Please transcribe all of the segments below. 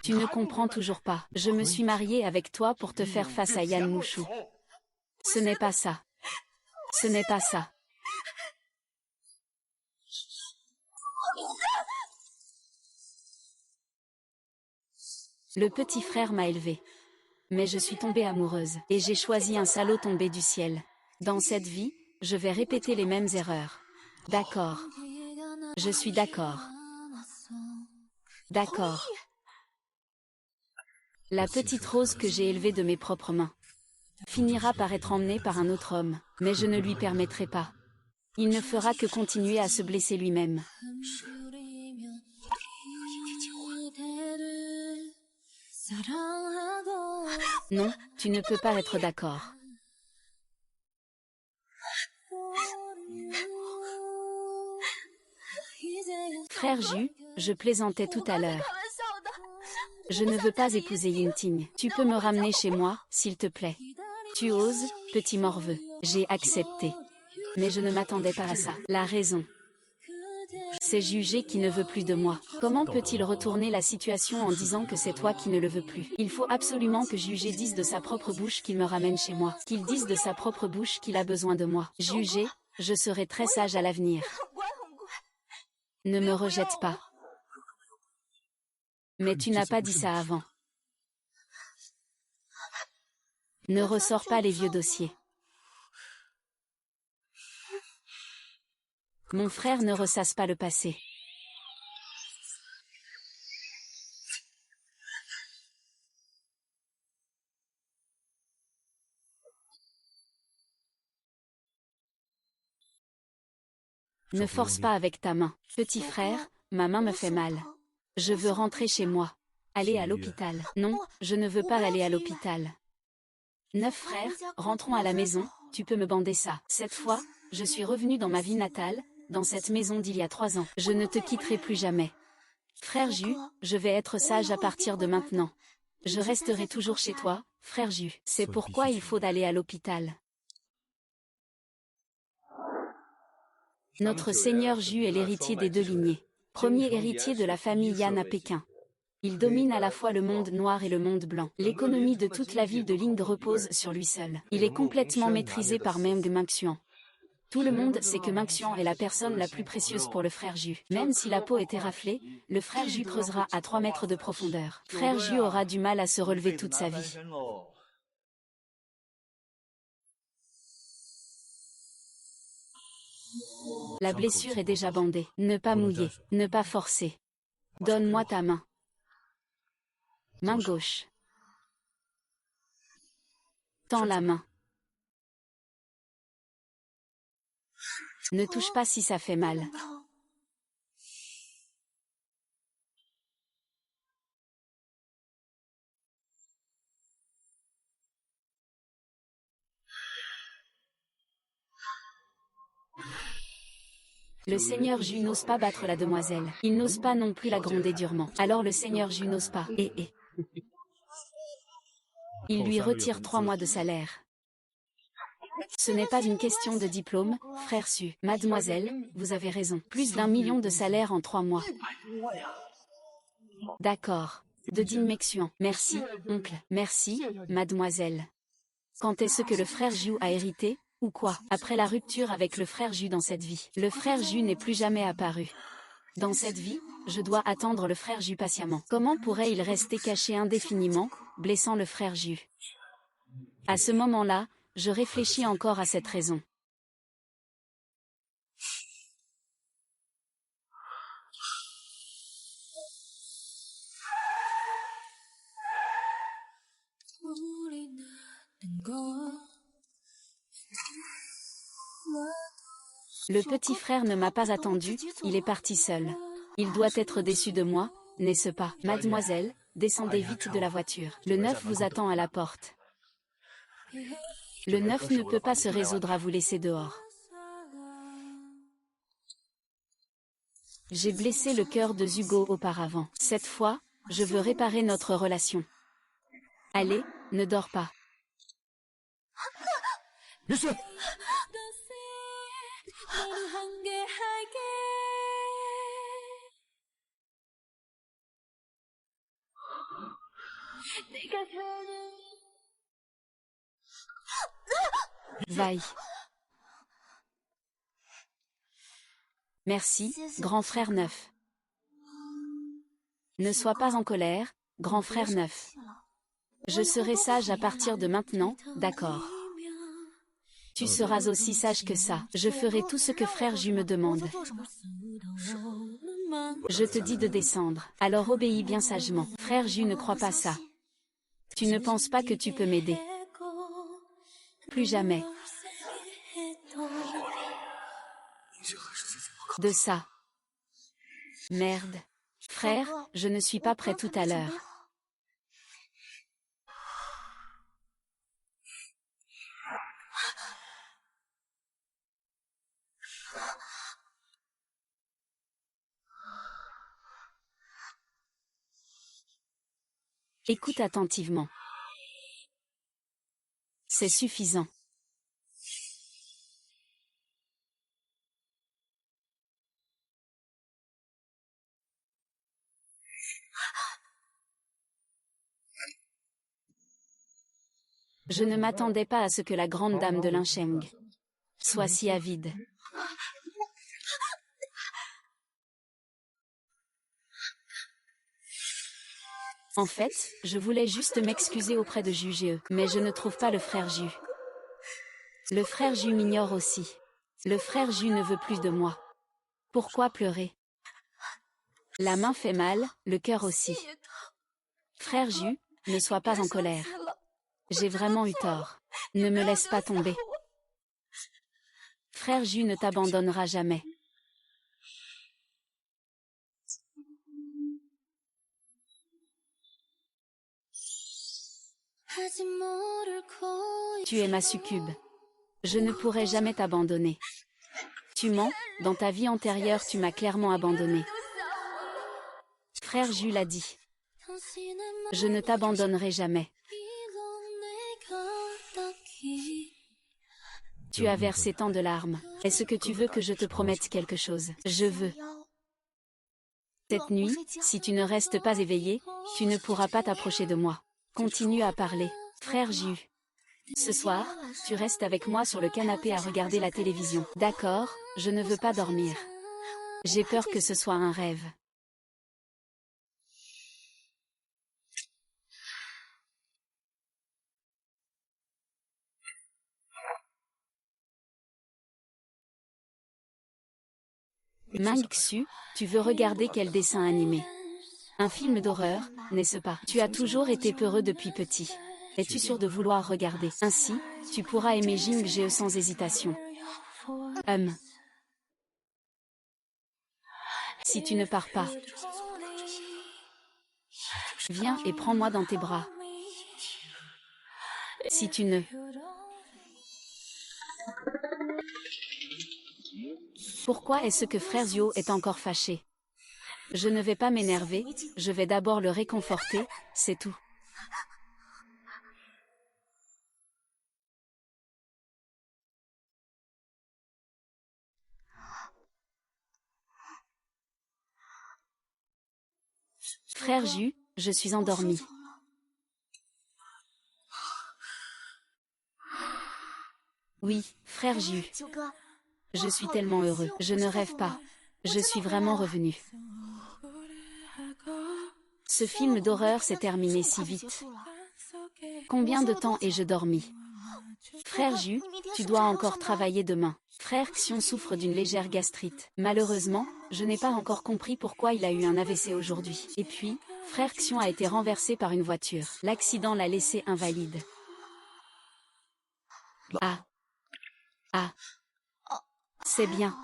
Tu ne comprends toujours pas. Je me suis mariée avec toi pour te faire face à Yan Mouchou. Ce n'est pas ça. Ce n'est pas ça. Le petit frère m'a élevée. Mais je suis tombée amoureuse. Et j'ai choisi un salaud tombé du ciel. Dans cette vie, je vais répéter les mêmes erreurs. D'accord. Je suis d'accord. D'accord. La petite rose que j'ai élevée de mes propres mains finira par être emmenée par un autre homme, mais je ne lui permettrai pas. Il ne fera que continuer à se blesser lui-même. Non, tu ne peux pas être d'accord. Frère Ju, je plaisantais tout à l'heure. Je ne veux pas épouser Yinting. Tu peux me ramener chez moi, s'il te plaît. Tu oses, petit morveux. J'ai accepté. Mais je ne m'attendais pas à ça. La raison. C'est Jugé qui ne veut plus de moi. Comment peut-il retourner la situation en disant que c'est toi qui ne le veux plus? Il faut absolument que Jugé dise de sa propre bouche qu'il me ramène chez moi. Qu'il dise de sa propre bouche qu'il a besoin de moi. Jugé, je serai très sage à l'avenir. Ne me rejette pas. Mais tu n'as pas dit ça avant. Ne ressors pas les vieux dossiers. Mon frère ne ressasse pas le passé. Ne force pas avec ta main. Petit frère, ma main me fait mal. Je veux rentrer chez moi. Aller à l'hôpital. Non, je ne veux pas aller à l'hôpital. 9 frères, rentrons à la maison, tu peux me bander ça. Cette fois, je suis revenu dans ma vie natale, dans cette maison d'il y a 3 ans. Je ne te quitterai plus jamais. Frère Ju, je vais être sage à partir de maintenant. Je resterai toujours chez toi, frère Ju. C'est pourquoi il faut aller à l'hôpital. Notre seigneur Ju est l'héritier des 2 lignées. Premier héritier de la famille Yan à Pékin. Il domine à la fois le monde noir et le monde blanc. L'économie de toute la ville de Ling repose sur lui seul. Il est complètement maîtrisé par Meng Mengxian. Tout le monde sait que Mengxian est la personne la plus précieuse pour le frère Ju. Même si la peau était raflée, le frère Ju creusera à 3 mètres de profondeur. Frère Ju aura du mal à se relever toute sa vie. La blessure est déjà bandée. Ne pas mouiller, ne pas forcer. Donne-moi ta main. Main gauche. Tends la main. Ne touche pas si ça fait mal. Le seigneur Ju n'ose pas battre la demoiselle. Il n'ose pas non plus la gronder durement. Alors le seigneur Ju n'ose pas. Il lui retire 3 mois de salaire. Ce n'est pas une question de diplôme, frère Su. Mademoiselle, vous avez raison. Plus d'1 million de salaire en 3 mois. D'accord. De Din Mexian. Merci, oncle. Merci, mademoiselle. Quand est-ce que le frère Ju a hérité, ou quoi? Après la rupture avec le frère Ju dans cette vie, le frère Ju n'est plus jamais apparu. Dans cette vie, je dois attendre le frère Ju patiemment. Comment pourrait-il rester caché indéfiniment, blessant le frère Ju? À ce moment-là, je réfléchis encore à cette raison. Le petit frère ne m'a pas attendu, il est parti seul. Il doit être déçu de moi, n'est-ce pas? Mademoiselle, descendez vite de la voiture. Le 9 vous attend à la porte. Le 9 ne peut pas se résoudre à vous laisser dehors. J'ai blessé le cœur de Hugo auparavant. Cette fois, je veux réparer notre relation. Allez, ne dors pas. Vaille. Merci, grand frère neuf. Ne sois pas en colère, grand frère neuf. Je serai sage à partir de maintenant, d'accord? Tu seras aussi sage que ça. Je ferai tout ce que frère Ju me demande. Je te dis de descendre. Alors obéis bien sagement. Frère Ju ne croit pas ça. Tu ne penses pas que tu peux m'aider? Plus jamais. De ça. Merde. Frère, je ne suis pas prêt tout à l'heure. Écoute attentivement. C'est suffisant. Je ne m'attendais pas à ce que la grande dame de Linsheng soit si avide. En fait, je voulais juste m'excuser auprès de Ju, mais je ne trouve pas le frère Ju. Le frère Ju m'ignore aussi. Le frère Ju ne veut plus de moi. Pourquoi pleurer? La main fait mal, le cœur aussi. Frère Ju, ne sois pas en colère. J'ai vraiment eu tort. Ne me laisse pas tomber. Frère Ju ne t'abandonnera jamais. Tu es ma succube. Je ne pourrai jamais t'abandonner. Tu mens, dans ta vie antérieure tu m'as clairement abandonné. Frère Ju l'a dit. Je ne t'abandonnerai jamais. Tu as versé tant de larmes. Est-ce que tu veux que je te promette quelque chose? Je veux. Cette nuit, si tu ne restes pas éveillé, tu ne pourras pas t'approcher de moi. Continue à parler. Frère Ju. Ce soir, tu restes avec moi sur le canapé à regarder la télévision. D'accord, je ne veux pas dormir. J'ai peur que ce soit un rêve. Mingxu, tu veux regarder quel dessin animé? Un film d'horreur, n'est-ce pas? Tu as toujours été peureux depuis petit. Es-tu sûr de vouloir regarder? Ainsi, tu pourras aimer Jingge sans hésitation. Si tu ne pars pas, viens et prends-moi dans tes bras. Si tu ne... Pourquoi est-ce que frère Zio est encore fâché? Je ne vais pas m'énerver, je vais d'abord le réconforter, c'est tout. Frère Ju, je suis endormi. Oui, frère Ju. Je suis tellement heureux. Je ne rêve pas. Je suis vraiment revenu. Ce film d'horreur s'est terminé si vite. Combien de temps ai-je dormi? Frère Ju, tu dois encore travailler demain. Frère Xion souffre d'une légère gastrite. Malheureusement, je n'ai pas encore compris pourquoi il a eu un AVC aujourd'hui. Et puis, frère Xion a été renversé par une voiture. L'accident l'a laissé invalide. Ah. Ah. C'est bien.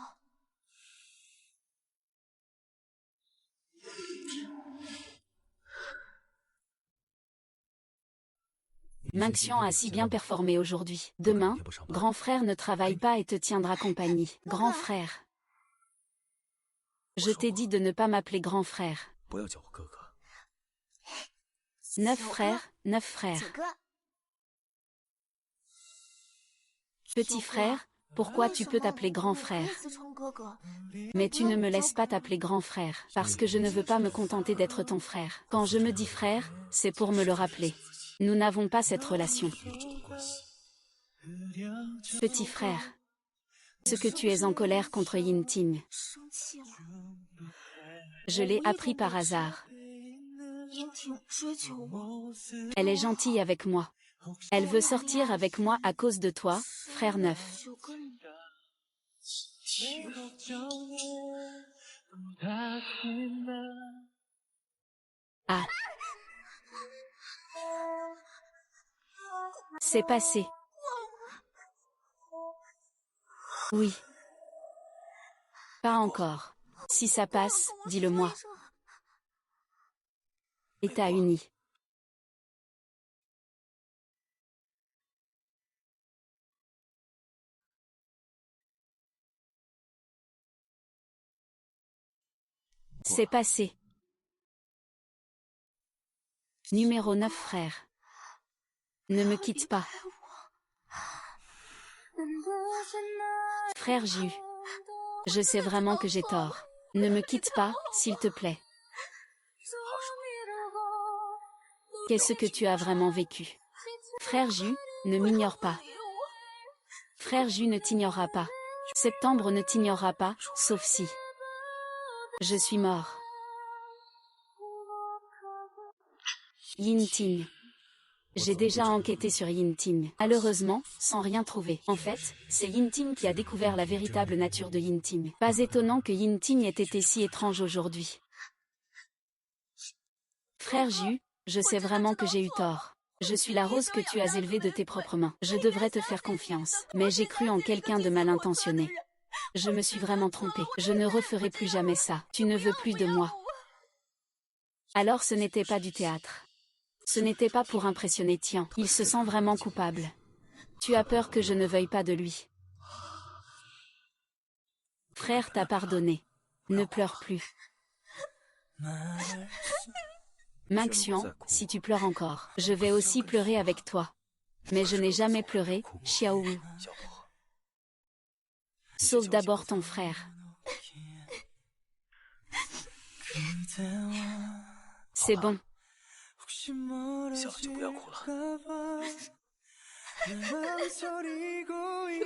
Mingxian a si bien performé aujourd'hui. Demain, grand frère ne travaille pas et te tiendra compagnie. Grand frère. Je t'ai dit de ne pas m'appeler grand frère. 9 frères, 9 frères. Petit frère, Pourquoi tu peux t'appeler grand frère? Mais tu ne me laisses pas t'appeler grand frère, parce que je ne veux pas me contenter d'être ton frère. Quand je me dis frère, c'est pour me le rappeler. Nous n'avons pas cette relation. Petit frère. Ce que tu es en colère contre Yin-Ting. Je l'ai appris par hasard. Elle est gentille avec moi. Elle veut sortir avec moi à cause de toi, frère neuf. Ah. C'est passé. Oui. Pas encore. Si ça passe, dis-le-moi. État uni. C'est passé. Numéro 9 frère. Ne me quitte pas. Frère Ju. Je sais vraiment que j'ai tort. Ne me quitte pas, s'il te plaît. Qu'est-ce que tu as vraiment vécu? Frère Ju, ne m'ignore pas. Frère Ju ne t'ignorera pas. Septembre ne t'ignorera pas, sauf si. Je suis mort. Yin-Ting. J'ai déjà enquêté sur Yin-Ting. Malheureusement, sans rien trouver. En fait, c'est Yin-Ting qui a découvert la véritable nature de Yin-Ting. Pas étonnant que Yin-Ting ait été si étrange aujourd'hui. Frère Ju, je sais vraiment que j'ai eu tort. Je suis la rose que tu as élevée de tes propres mains. Je devrais te faire confiance. Mais j'ai cru en quelqu'un de mal intentionné. Je me suis vraiment trompée. Je ne referai plus jamais ça. Tu ne veux plus de moi. Alors ce n'était pas du théâtre. Ce n'était pas pour impressionner Tian. Il se sent vraiment coupable. Tu as peur que je ne veuille pas de lui. Frère t'a pardonné. Ne pleure plus. Maxian, si tu pleures encore, je vais aussi pleurer avec toi. Mais je n'ai jamais pleuré, Xiaowu. Sauve d'abord ton frère. C'est bon.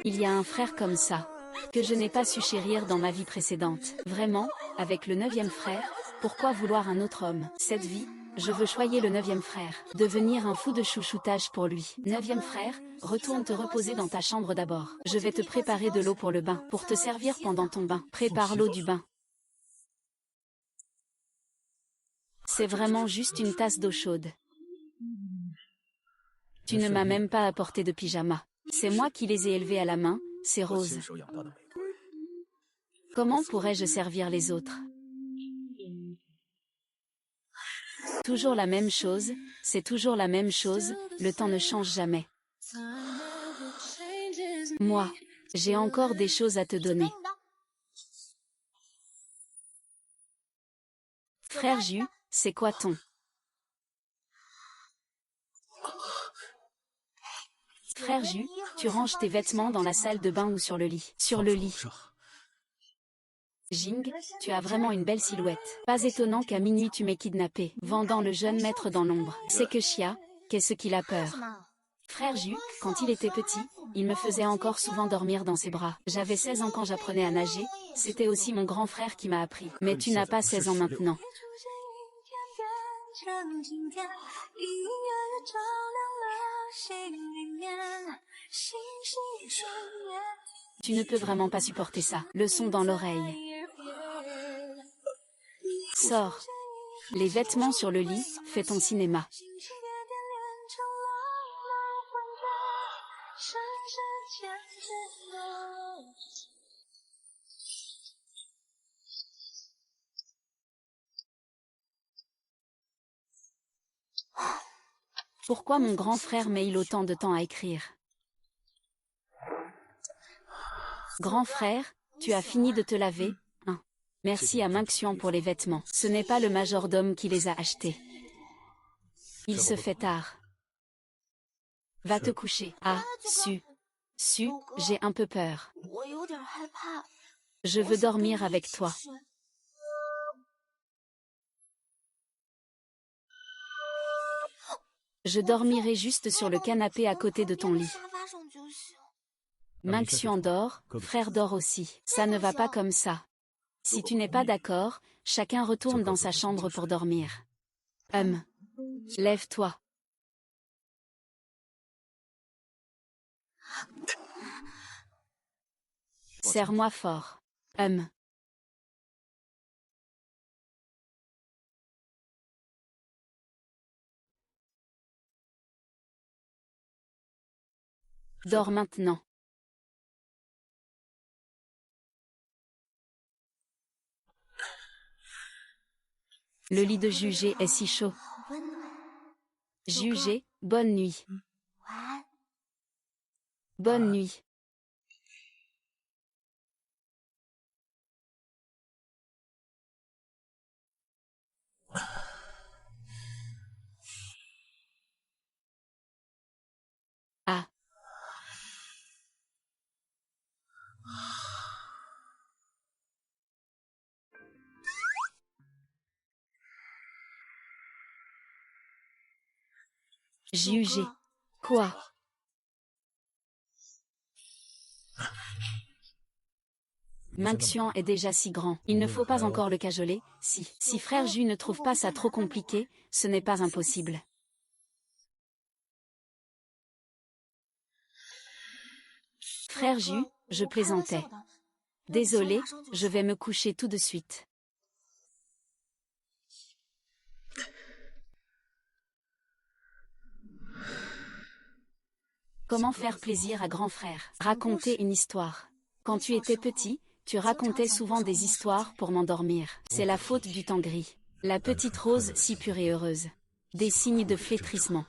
Il y a un frère comme ça, que je n'ai pas su chérir dans ma vie précédente. Vraiment, avec le 9e frère, pourquoi vouloir un autre homme? Cette vie, je veux choyer le 9e frère, devenir un fou de chouchoutage pour lui. 9e frère, retourne te reposer dans ta chambre d'abord. Je vais te préparer de l'eau pour le bain, pour te servir pendant ton bain. Prépare l'eau du bain. C'est vraiment juste une tasse d'eau chaude. Tu ne m'as même pas apporté de pyjama. C'est moi qui les ai élevés à la main, ces roses. Comment pourrais-je servir les autres? Toujours la même chose, c'est toujours la même chose, le temps ne change jamais. Moi, j'ai encore des choses à te donner. Frère Ju, c'est quoi ton? Frère Ju, tu ranges tes vêtements dans la salle de bain ou sur le lit? Sur le lit. Jing, tu as vraiment une belle silhouette. Pas étonnant qu'à minuit tu m'aies kidnappé, vendant le jeune maître dans l'ombre. C'est que Xia, qu'est-ce qu'il a peur? Frère Ju, quand il était petit, il me faisait encore souvent dormir dans ses bras. J'avais 16 ans quand j'apprenais à nager, c'était aussi mon grand frère qui m'a appris. Mais tu n'as pas 16 ans maintenant. Tu ne peux vraiment pas supporter ça. Le son dans l'oreille. Sors. Les vêtements sur le lit, fais ton cinéma. Pourquoi mon grand frère met-il autant de temps à écrire? Grand frère, tu as fini de te laver, hein? Merci à Maxian pour les vêtements. Ce n'est pas le majordome qui les a achetés. Il se fait tard. Va te coucher. Ah, su. Su, j'ai un peu peur. Je veux dormir avec toi. Je dormirai juste sur le canapé à côté de ton lit. Minxian dort, frère dort aussi. Ça ne va pas comme ça. Si tu n'es pas d'accord, chacun retourne dans sa chambre pour dormir. Lève-toi. Serre-moi fort. Dors maintenant. Le lit de Jugé est si chaud. Jugé, bonne nuit. Bonne nuit. Ah. Jugé. Quoi? Minxian est déjà si grand. Il ne faut pas encore le cajoler. Si frère Ju ne trouve pas ça trop compliqué, ce n'est pas impossible. Frère Ju, je plaisantais. Désolé, je vais me coucher tout de suite. Comment faire plaisir à grand frère? Raconter une histoire. Quand tu étais petit, tu racontais souvent des histoires pour m'endormir. C'est la faute du temps gris. La petite rose si pure et heureuse. Des signes de flétrissement.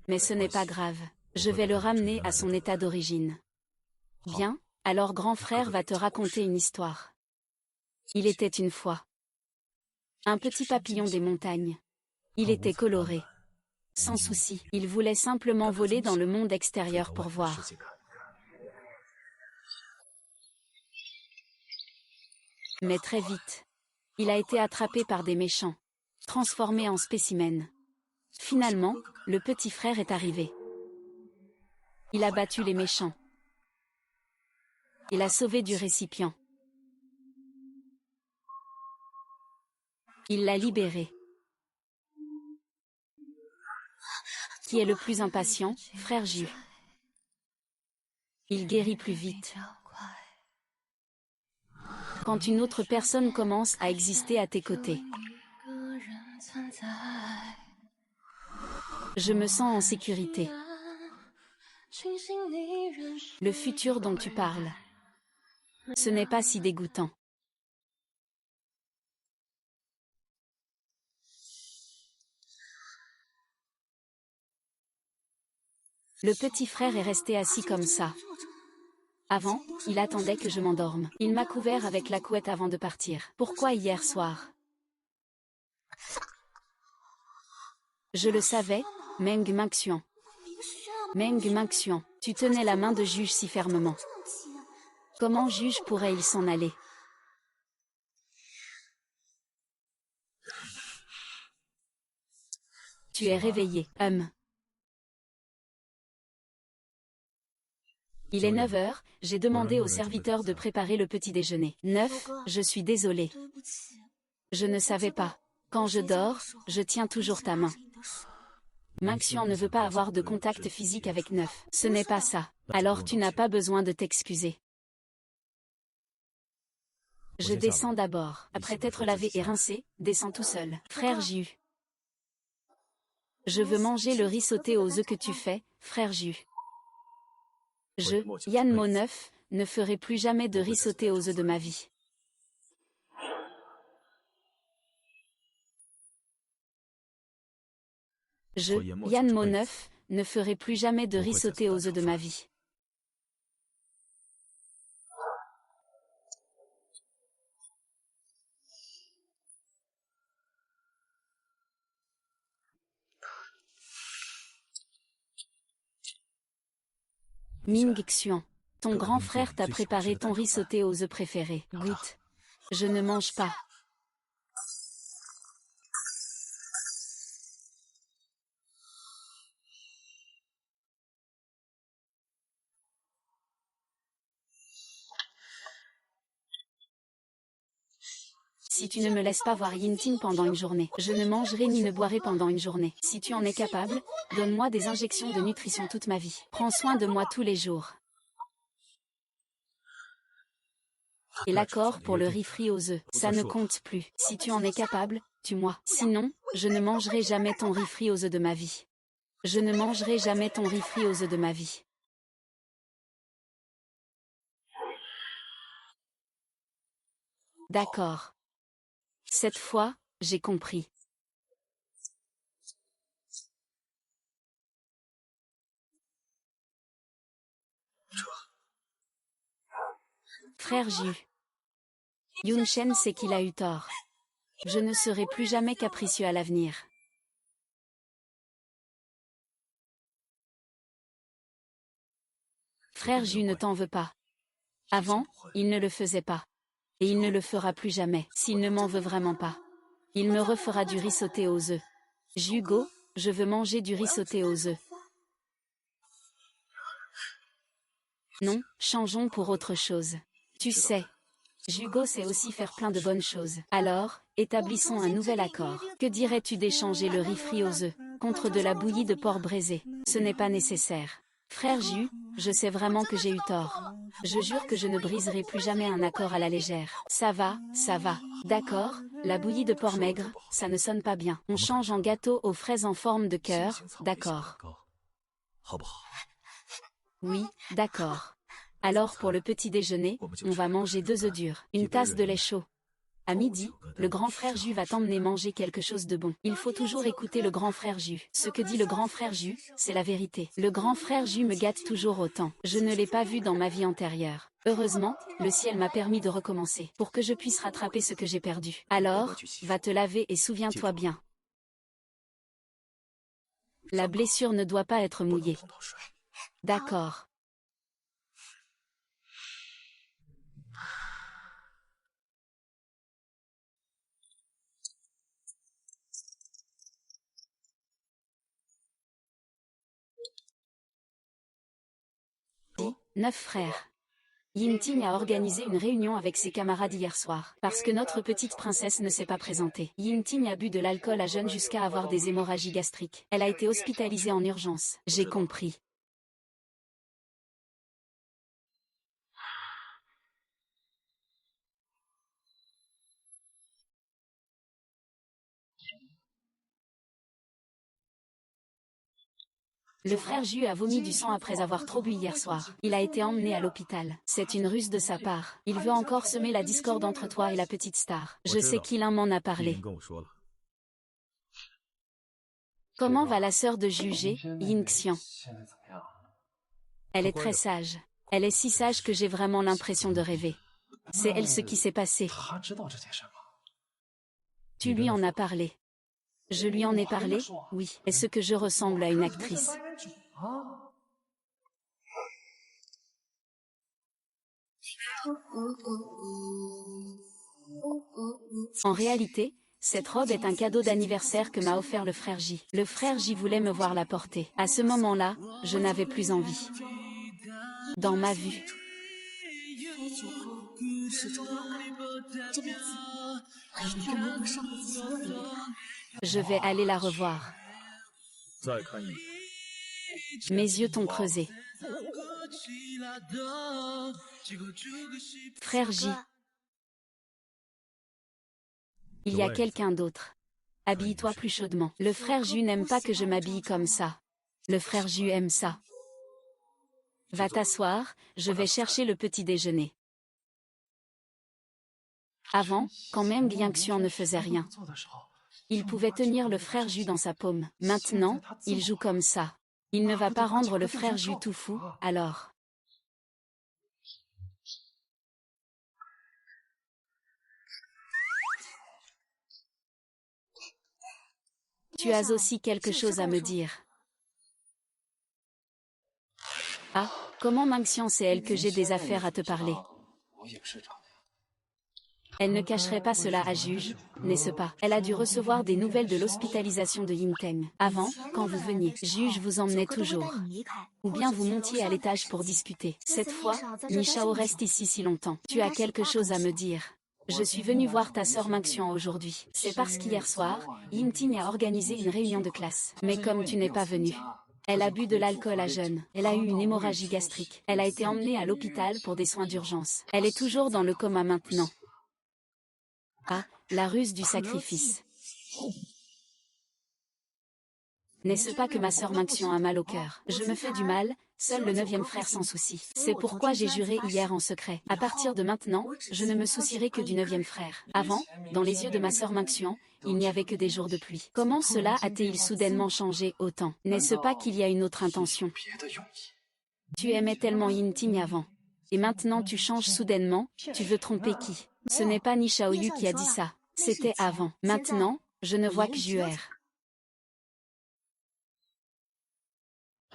Mais ce n'est pas grave. Je vais le ramener à son état d'origine. Bien, alors grand frère va te raconter une histoire. Il était une fois un petit papillon des montagnes. Il était coloré. Sans souci, il voulait simplement voler dans le monde extérieur pour voir. Mais très vite, il a été attrapé par des méchants, transformé en spécimen. Finalement, le petit frère est arrivé. Il a battu les méchants. Il a sauvé du récipient. Il l'a libéré. Qui est le plus impatient, frère Ju? Il guérit plus vite. Quand une autre personne commence à exister à tes côtés. Je me sens en sécurité. Le futur dont tu parles. Ce n'est pas si dégoûtant. Le petit frère est resté assis comme ça. Avant, il attendait que je m'endorme. Il m'a couvert avec la couette avant de partir. Pourquoi hier soir? Je le savais, Meng Minxian. Meng Minxian, tu tenais la main de Juge si fermement. Comment Juge pourrait-il s'en aller? Tu es réveillé, Il est 9 heures, j'ai demandé au serviteur de préparer le petit déjeuner. 9, je suis désolée. Je ne savais pas. Quand je dors, je tiens toujours ta main. Minxian ne veut pas avoir de contact physique avec 9. Ce n'est pas ça. Alors tu n'as pas besoin de t'excuser. Je descends d'abord. Après t'être lavé et rincé, descends tout seul. Frère Ju. Je veux manger le riz sauté aux œufs que tu fais, frère Ju. Yann Mo9, ne ferai plus jamais de riz sauté aux œufs de ma vie. Yann Mo9, ne ferai plus jamais de riz sauté aux œufs de ma vie. Ming Xian. Ton grand frère t'a préparé ton riz sauté aux œufs préféré. Goûte. Je ne mange pas. Si tu ne me laisses pas voir Yinting pendant une journée, je ne mangerai ni ne boirai pendant une journée. Si tu en es capable, donne-moi des injections de nutrition toute ma vie. Prends soin de moi tous les jours. Et l'accord pour le riz frit aux œufs, ça ne compte plus. Si tu en es capable, tue-moi. Sinon, je ne mangerai jamais ton riz frit aux œufs de ma vie. Je ne mangerai jamais ton riz frit aux œufs de ma vie. D'accord. Cette fois, j'ai compris. Frère Ju. Yun Shen sait qu'il a eu tort. Je ne serai plus jamais capricieux à l'avenir. Frère Ju ne t'en veut pas. Avant, il ne le faisait pas. Et il ne le fera plus jamais. S'il ne m'en veut vraiment pas, il me refera du riz sauté aux œufs. Jugo, je veux manger du riz sauté aux œufs. Non, changeons pour autre chose. Tu sais, Jugo sait aussi faire plein de bonnes choses. Alors, établissons un nouvel accord. Que dirais-tu d'échanger le riz frit aux œufs contre de la bouillie de porc braisé? Ce n'est pas nécessaire. Frère Ju, je sais vraiment que j'ai eu tort. Je jure que je ne briserai plus jamais un accord à la légère. Ça va, ça va. D'accord, la bouillie de porc maigre, ça ne sonne pas bien. On change en gâteau aux fraises en forme de cœur, d'accord. Oui, d'accord. Alors pour le petit déjeuner, on va manger 2 œufs durs, une tasse de lait chaud. À midi, le grand frère Ju va t'emmener manger quelque chose de bon. Il faut toujours écouter le grand frère Ju. Ce que dit le grand frère Ju, c'est la vérité. Le grand frère Ju me gâte toujours autant. Je ne l'ai pas vu dans ma vie antérieure. Heureusement, le ciel m'a permis de recommencer, pour que je puisse rattraper ce que j'ai perdu. Alors, va te laver et souviens-toi bien. La blessure ne doit pas être mouillée. D'accord. Et, 9 frères. Yinting a organisé une réunion avec ses camarades hier soir, parce que notre petite princesse ne s'est pas présentée. Yinting a bu de l'alcool à jeun jusqu'à avoir des hémorragies gastriques. Elle a été hospitalisée en urgence. J'ai compris. Le frère Ju a vomi du sang après avoir trop bu hier soir. Il a été emmené à l'hôpital. C'est une ruse de sa part. Il veut encore semer la discorde entre toi et la petite star. Je sais qu'il m'en a parlé. Comment va la sœur de Jugé, Yin Xian? Elle est très sage. Elle est si sage que j'ai vraiment l'impression de rêver. C'est elle ce qui s'est passé. Tu lui en as parlé. Je lui en ai parlé, oui. Est-ce que je ressemble à une actrice? En réalité, cette robe est un cadeau d'anniversaire que m'a offert le frère J. Le frère J voulait me voir la porter. À ce moment-là, je n'avais plus envie. Dans ma vue. Je vais aller la revoir. Mes yeux t'ont creusé. Frère J. Il y a quelqu'un d'autre. Habille-toi plus chaudement. Le frère Ju n'aime pas que je m'habille comme ça. Le frère Ju aime ça. Va t'asseoir, je vais chercher le petit déjeuner. Avant, quand même Xian ne faisait rien. Il pouvait tenir le frère Ju dans sa paume. Maintenant, il joue comme ça. Il ne va pas rendre le frère Ju tout fou, alors. Tu as aussi quelque chose à me dire. Ah, Comment Mingxian sait-elle que j'ai des affaires à te parler? Elle ne cacherait pas cela à Juge, n'est-ce pas? Elle a dû recevoir des nouvelles de l'hospitalisation de Yinteng. Avant, quand vous veniez, Juge vous emmenait toujours. Ou bien vous montiez à l'étage pour discuter. Cette fois, Nishao reste ici si longtemps. Tu as quelque chose à me dire. Je suis venue voir ta sœur Mingxian aujourd'hui. C'est parce qu'hier soir, Yinting a organisé une réunion de classe. Mais comme tu n'es pas venu. Elle a bu de l'alcool à jeun. Elle a eu une hémorragie gastrique. Elle a été emmenée à l'hôpital pour des soins d'urgence. Elle est toujours dans le coma maintenant. Ah, la ruse du sacrifice. N'est-ce pas que ma sœur Mingxian a mal au cœur? Je me fais du mal, seul le 9e frère s'en soucie. C'est pourquoi j'ai juré hier en secret. À partir de maintenant, je ne me soucierai que du 9e frère. Avant, dans les yeux de ma sœur Mingxian, il n'y avait que des jours de pluie. Comment cela a-t-il soudainement changé autant? N'est-ce pas qu'il y a une autre intention? Tu aimais tellement Yinting avant. Et maintenant tu changes soudainement, tu veux tromper qui? Ce n'est pas Ni Shaoyu qui a dit ça. C'était avant. Maintenant, je ne vois que Juer.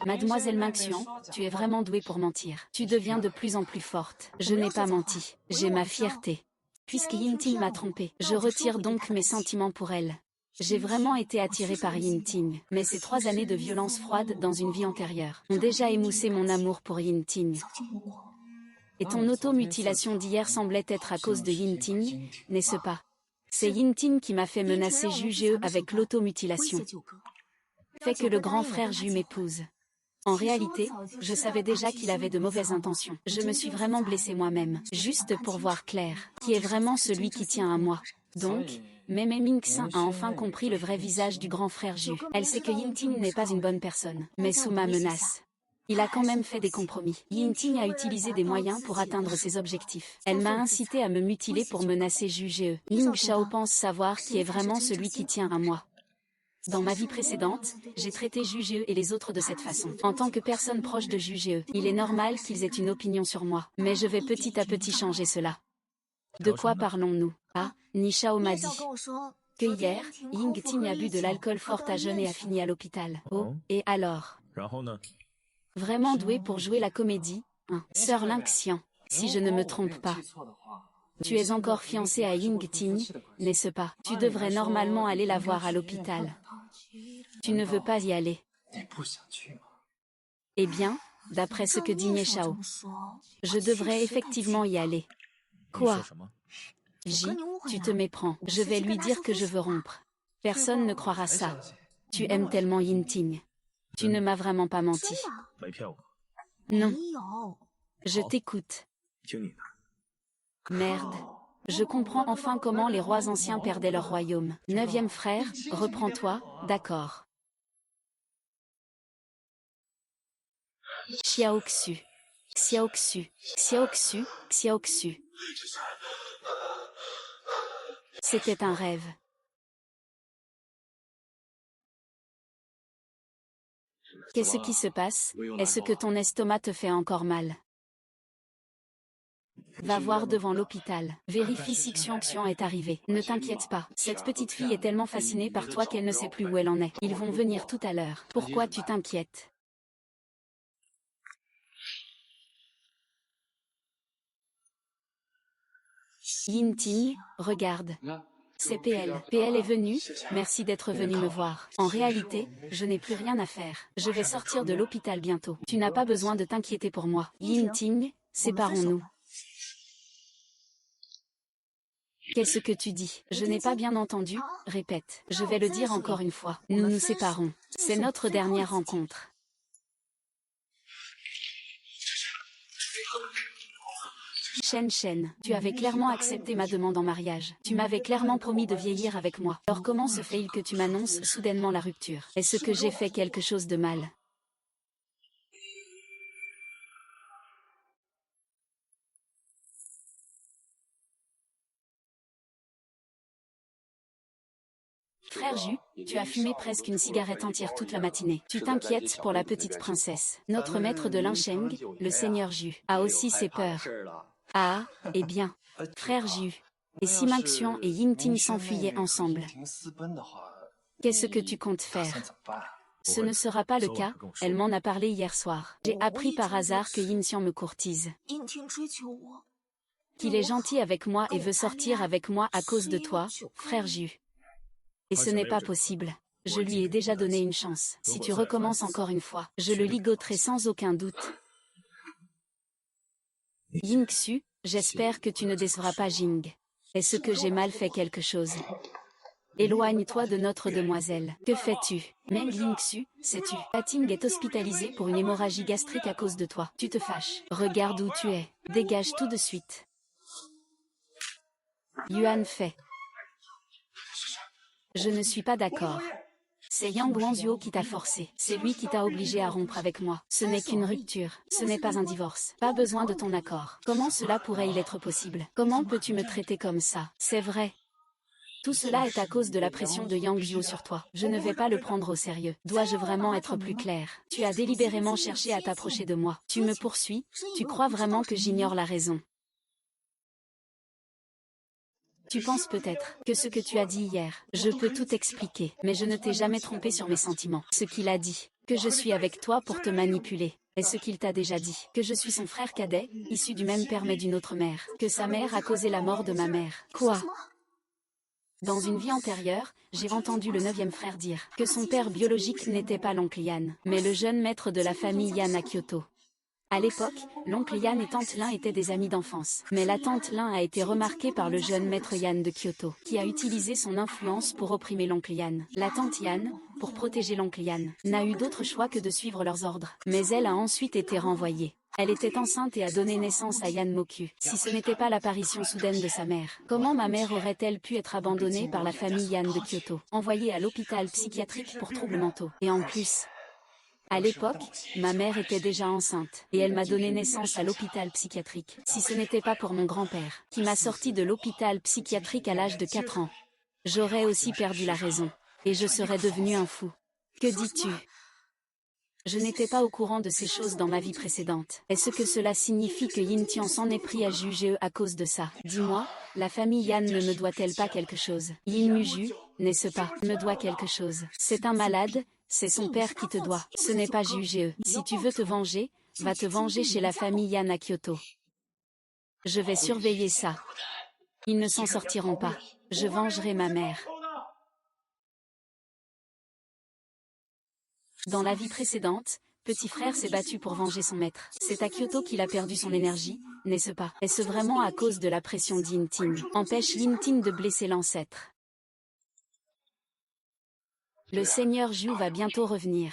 Mademoiselle Mingxian, tu es vraiment douée pour mentir. Tu deviens de plus en plus forte. Je n'ai pas menti. J'ai ma fierté. Puisque Yinting m'a trompée, je retire donc mes sentiments pour elle. J'ai vraiment été attirée par Yinting, mais ces 3 années de violence froide dans une vie antérieure ont déjà émoussé mon amour pour Yinting. Et ton automutilation d'hier semblait être à cause de Yinting, n'est-ce pas? C'est Yinting qui m'a fait menacer Juge avec l'automutilation. Fait que le grand frère Ju m'épouse. En réalité, je savais déjà qu'il avait de mauvaises intentions. Je me suis vraiment blessée moi-même, juste pour voir clair, qui est vraiment celui qui tient à moi. Donc, Meme Mingxian a enfin compris le vrai visage du grand frère Ju. Elle sait que Yinting n'est pas une bonne personne, mais sous ma menace. Il a quand même fait des compromis. Yinting a utilisé des moyens pour atteindre ses objectifs. Elle m'a incité à me mutiler pour menacer Juge. Ling Shao pense savoir qui est vraiment celui qui tient à moi. Dans ma vie précédente, j'ai traité Juge et les autres de cette façon. En tant que personne proche de Juge, il est normal qu'ils aient une opinion sur moi. Mais je vais petit à petit changer cela. De quoi parlons-nous? Ah, Ni Shao m'a dit que hier, Yingting a bu de l'alcool fort à jeun et a fini à l'hôpital. Oh, et alors? Vraiment doué pour jouer la comédie, hein. Sœur Mingxian, si je ne me trompe pas. Tu es encore fiancée à Yingting, n'est-ce pas? Tu devrais normalement aller la voir à l'hôpital. Tu ne veux pas y aller. Eh bien, d'après ce que dit Nie Shao, je devrais effectivement y aller. Quoi? J, tu te méprends. Je vais lui dire que je veux rompre. Personne ne croira ça. Tu aimes tellement Yinting. Tu ne m'as vraiment pas menti. Non. Je t'écoute. Merde. Je comprends enfin comment les rois anciens perdaient leur royaume. 9e frère, reprends-toi, d'accord. Xiaoxu. Xiaoxu. Xiaoxu. Xiaoxu. C'était un rêve. Qu'est-ce qui se passe? Est-ce que ton estomac te fait encore mal? Va voir devant l'hôpital. Vérifie si Xiangxian est arrivé. Ne t'inquiète pas. Cette petite fille est tellement fascinée par toi qu'elle ne sait plus où elle en est. Ils vont venir tout à l'heure. Pourquoi tu t'inquiètes? Yinting, regarde. C'est PL. PL est venu, merci d'être venu me voir. En réalité, je n'ai plus rien à faire. Je vais sortir de l'hôpital bientôt. Tu n'as pas besoin de t'inquiéter pour moi. Yinting, séparons-nous. Qu'est-ce que tu dis? Je n'ai pas bien entendu, répète. Je vais le dire encore une fois. Nous nous séparons. C'est notre dernière rencontre. Shen, tu avais clairement accepté ma demande en mariage. Tu m'avais clairement promis de vieillir avec moi. Alors comment se fait-il que tu m'annonces soudainement la rupture? Est-ce que j'ai fait quelque chose de mal? Frère Ju, tu as fumé presque une cigarette entière toute la matinée. Tu t'inquiètes pour la petite princesse. Notre maître de Linsheng, le seigneur Ju, a aussi ses peurs. Ah, eh bien, frère Ju. Et si Mingxian et Yinting s'enfuyaient ensemble? Qu'est-ce que tu comptes faire? Ce ne sera pas le cas, elle m'en a parlé hier soir. J'ai appris par hasard que Yin Xiang me courtise. Qu'il est gentil avec moi et veut sortir avec moi à cause de toi, frère Ju. Et ce n'est pas possible. Je lui ai déjà donné une chance. Si tu recommences encore une fois, je le ligoterai sans aucun doute. Ying Xu, j'espère que tu ne décevras pas Jing. Est-ce que j'ai mal fait quelque chose? Éloigne-toi de notre demoiselle. Que fais-tu? Meng Yingxu, sais-tu? Ting est hospitalisée pour une hémorragie gastrique à cause de toi. Tu te fâches. Regarde où tu es. Dégage tout de suite. Yuan fait. Je ne suis pas d'accord. C'est Yang Guangzuo qui t'a forcé. C'est lui qui t'a obligé à rompre avec moi. Ce n'est qu'une rupture. Ce n'est pas un divorce. Pas besoin de ton accord. Comment cela pourrait-il être possible? Comment peux-tu me traiter comme ça? C'est vrai. Tout cela est à cause de la pression de Yang Zhuo sur toi. Je ne vais pas le prendre au sérieux. Dois-je vraiment être plus clair? Tu as délibérément cherché à t'approcher de moi. Tu me poursuis? Tu crois vraiment que j'ignore la raison? Tu penses peut-être que ce que tu as dit hier, je peux tout expliquer, mais je ne t'ai jamais trompé sur mes sentiments. Ce qu'il a dit, que je suis avec toi pour te manipuler. Et ce qu'il t'a déjà dit, que je suis son frère cadet, issu du même père mais d'une autre mère, que sa mère a causé la mort de ma mère. Quoi? Dans une vie antérieure, j'ai entendu le 9e frère dire que son père biologique n'était pas l'oncle Yan, mais le jeune maître de la famille Yan à Kyoto. À l'époque, l'oncle Yan et tante Lin étaient des amis d'enfance, mais la tante Lin a été remarquée par le jeune maître Yan de Kyoto, qui a utilisé son influence pour opprimer l'oncle Yan. La tante Yan, pour protéger l'oncle Yan, n'a eu d'autre choix que de suivre leurs ordres, mais elle a ensuite été renvoyée. Elle était enceinte et a donné naissance à Yan Moku. Si ce n'était pas l'apparition soudaine de sa mère, comment ma mère aurait-elle pu être abandonnée par la famille Yan de Kyoto, envoyée à l'hôpital psychiatrique pour troubles mentaux? Et en plus, à l'époque, ma mère était déjà enceinte, et elle m'a donné naissance à l'hôpital psychiatrique. Si ce n'était pas pour mon grand-père, qui m'a sorti de l'hôpital psychiatrique à l'âge de 4 ans, j'aurais aussi perdu la raison, et je serais devenu un fou. Que dis-tu? Je n'étais pas au courant de ces choses dans ma vie précédente. Est-ce que cela signifie que Yin Tian s'en est pris à Juge à cause de ça? Dis-moi, la famille Yan ne me doit-elle pas quelque chose? Yin Muju, n'est-ce pas, me doit quelque chose? C'est un malade, c'est son père qui te doit. Ce n'est pas Juge. Si tu veux te venger, va te venger chez la famille Yan à Kyoto. Je vais surveiller ça. Ils ne s'en sortiront pas. Je vengerai ma mère. Dans la vie précédente, petit frère s'est battu pour venger son maître. C'est à Kyoto qu'il a perdu son énergie, n'est-ce pas? Est-ce vraiment à cause de la pression d'Yin Ting? Empêche Yin Ting de blesser l'ancêtre. Le seigneur Ju va bientôt revenir.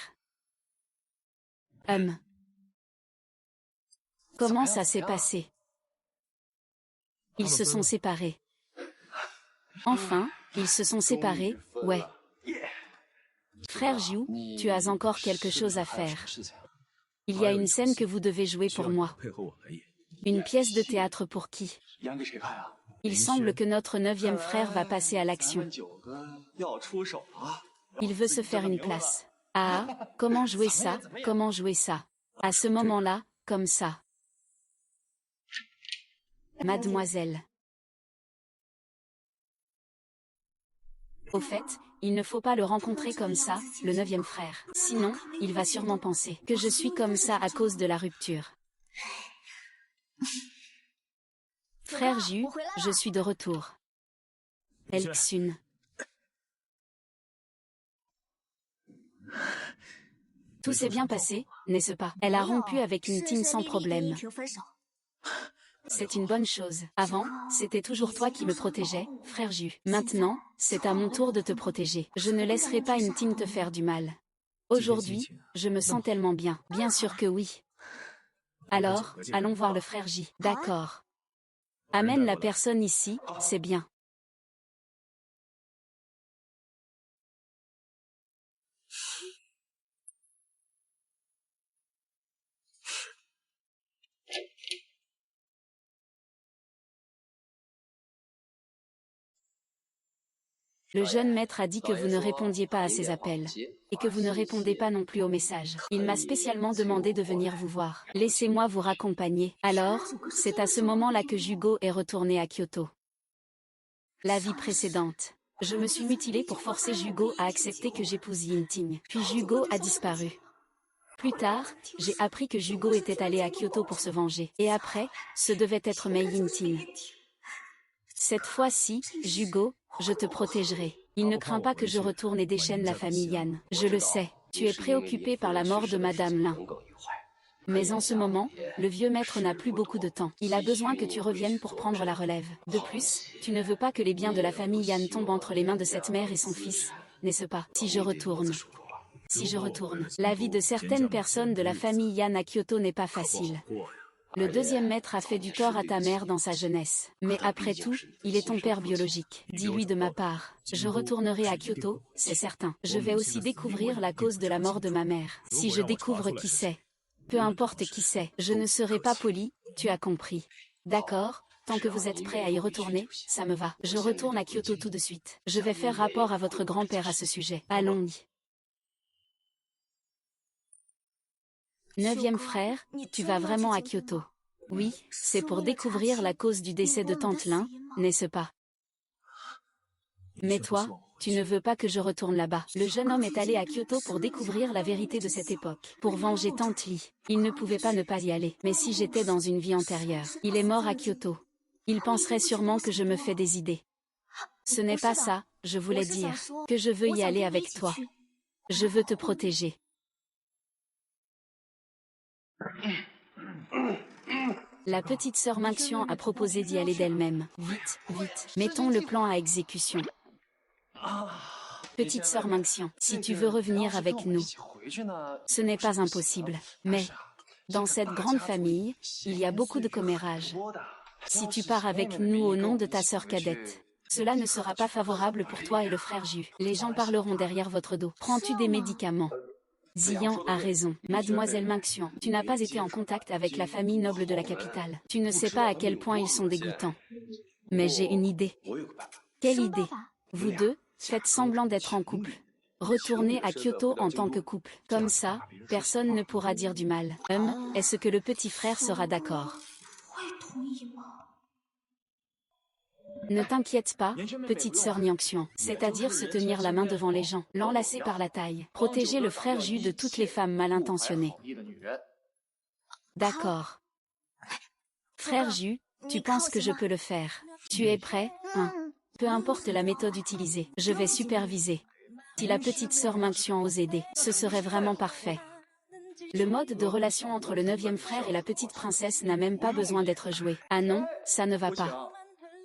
Comment ça s'est passé? Ils se sont séparés. Enfin, ils se sont séparés, ouais. Frère Jiu, tu as encore quelque chose à faire. Il y a une scène que vous devez jouer pour moi. Une pièce de théâtre pour qui? Il semble que notre 9e frère va passer à l'action. Il veut se faire une place. Ah, comment jouer ça? Comment jouer ça? À ce moment-là, comme ça. Mademoiselle. Au fait, il ne faut pas le rencontrer comme ça, le 9e frère. Sinon, il va sûrement penser que je suis comme ça à cause de la rupture. Frère Ju, je suis de retour. Elxun. Tout s'est bien passé, n'est-ce pas? Elle a rompu avec une Ting sans problème. C'est une bonne chose. Avant, c'était toujours toi qui me protégeais, frère Ju. Maintenant, c'est à mon tour de te protéger. Je ne laisserai pas une Ting te faire du mal. Aujourd'hui, je me sens tellement bien. Bien sûr que oui. Alors, allons voir le frère J. D'accord. Amène la personne ici, c'est bien. Le jeune maître a dit que vous ne répondiez pas à ses appels, et que vous ne répondez pas non plus aux messages. Il m'a spécialement demandé de venir vous voir. Laissez-moi vous raccompagner. Alors, c'est à ce moment-là que Jugo est retourné à Kyoto. La vie précédente. Je me suis mutilée pour forcer Jugo à accepter que j'épouse Yinting. Puis Jugo a disparu. Plus tard, j'ai appris que Jugo était allé à Kyoto pour se venger. Et après, ce devait être Mei Yinting. Cette fois-ci, Jugo, je te protégerai. Il ne craint pas que je retourne et déchaîne la famille Yan. Je le sais, tu es préoccupé par la mort de Madame Lin. Mais en ce moment, le vieux maître n'a plus beaucoup de temps. Il a besoin que tu reviennes pour prendre la relève. De plus, tu ne veux pas que les biens de la famille Yan tombent entre les mains de cette mère et son fils, n'est-ce pas? Si je retourne, la vie de certaines personnes de la famille Yan à Kyoto n'est pas facile. Le deuxième maître a fait du tort à ta mère dans sa jeunesse. Mais après tout, il est ton père biologique. Dis-lui de ma part. Je retournerai à Kyoto, c'est certain. Je vais aussi découvrir la cause de la mort de ma mère. Si je découvre qui c'est, peu importe qui c'est, je ne serai pas poli, tu as compris. D'accord, tant que vous êtes prêt à y retourner, ça me va. Je retourne à Kyoto tout de suite. Je vais faire rapport à votre grand-père à ce sujet. Allons-y. 9e frère, tu vas vraiment à Kyoto? Oui, c'est pour découvrir la cause du décès de Tante Lin, n'est-ce pas? Mais toi, tu ne veux pas que je retourne là-bas. Le jeune homme est allé à Kyoto pour découvrir la vérité de cette époque. Pour venger Tante Li, il ne pouvait pas ne pas y aller. Mais si j'étais dans une vie antérieure, il est mort à Kyoto. Il penserait sûrement que je me fais des idées. Ce n'est pas ça, je voulais dire, que je veux y aller avec toi. Je veux te protéger. La petite sœur Minxian a proposé d'y aller d'elle-même. Vite, vite, mettons le plan à exécution. Petite sœur Minxian, si tu veux revenir avec nous, ce n'est pas impossible. Mais, dans cette grande famille, il y a beaucoup de commérages. Si tu pars avec nous au nom de ta sœur cadette, cela ne sera pas favorable pour toi et le frère Ju. Les gens parleront derrière votre dos. Prends-tu des médicaments? Ziyan a raison. Mademoiselle Minxian, tu n'as pas été en contact avec la famille noble de la capitale. Tu ne sais pas à quel point ils sont dégoûtants. Mais j'ai une idée. Quelle idée? Vous deux, faites semblant d'être en couple. Retournez à Kyoto en tant que couple. Comme ça, personne ne pourra dire du mal. Est-ce que le petit frère sera d'accord? Ne t'inquiète pas, petite sœur Nyangxian, c'est-à-dire se tenir la main devant les gens, l'enlacer par la taille, protéger le frère Ju de toutes les femmes mal intentionnées. D'accord. Frère Ju, tu penses que je peux le faire? Tu es prêt, hein? Peu importe la méthode utilisée, je vais superviser. Si la petite sœur Minxian ose aider, ce serait vraiment parfait. Le mode de relation entre le 9e frère et la petite princesse n'a même pas besoin d'être joué. Ah non, ça ne va pas.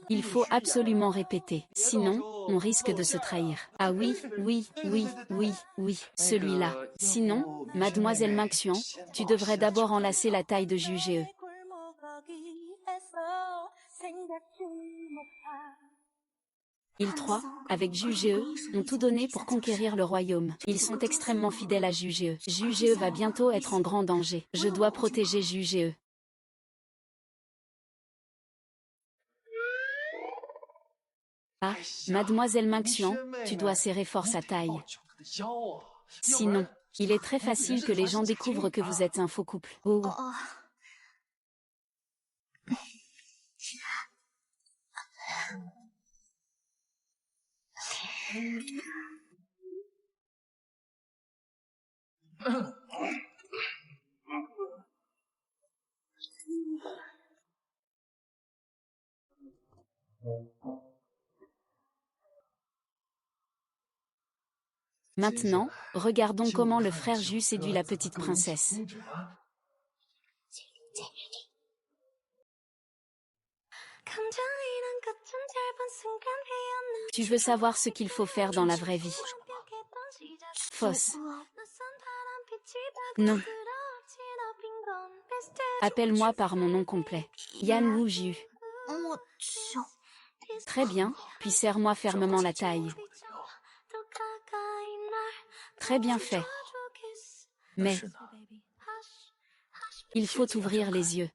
Il faut absolument répéter, sinon, on risque de se trahir. Ah oui, oui, oui, oui, oui, celui-là. Sinon, mademoiselle Minxian, tu devrais d'abord enlacer la taille de Ju-Ge. Ils trois, avec Ju-Ge, ont tout donné pour conquérir le royaume. Ils sont extrêmement fidèles à Ju-Ge. Ju-Ge va bientôt être en grand danger. Je dois protéger Ju-Ge. Ah, mademoiselle Minxian, tu dois serrer fort sa taille. Sinon, il est très facile que les gens découvrent que vous êtes un faux couple. Oh. Maintenant, regardons comment le frère Ju séduit la petite princesse. Tu veux savoir ce qu'il faut faire dans la vraie vie? Fausse. Non. Appelle-moi par mon nom complet. Yan Wu Ju. Très bien, puis serre-moi fermement la taille. Très bien fait. Mais il faut ouvrir les yeux.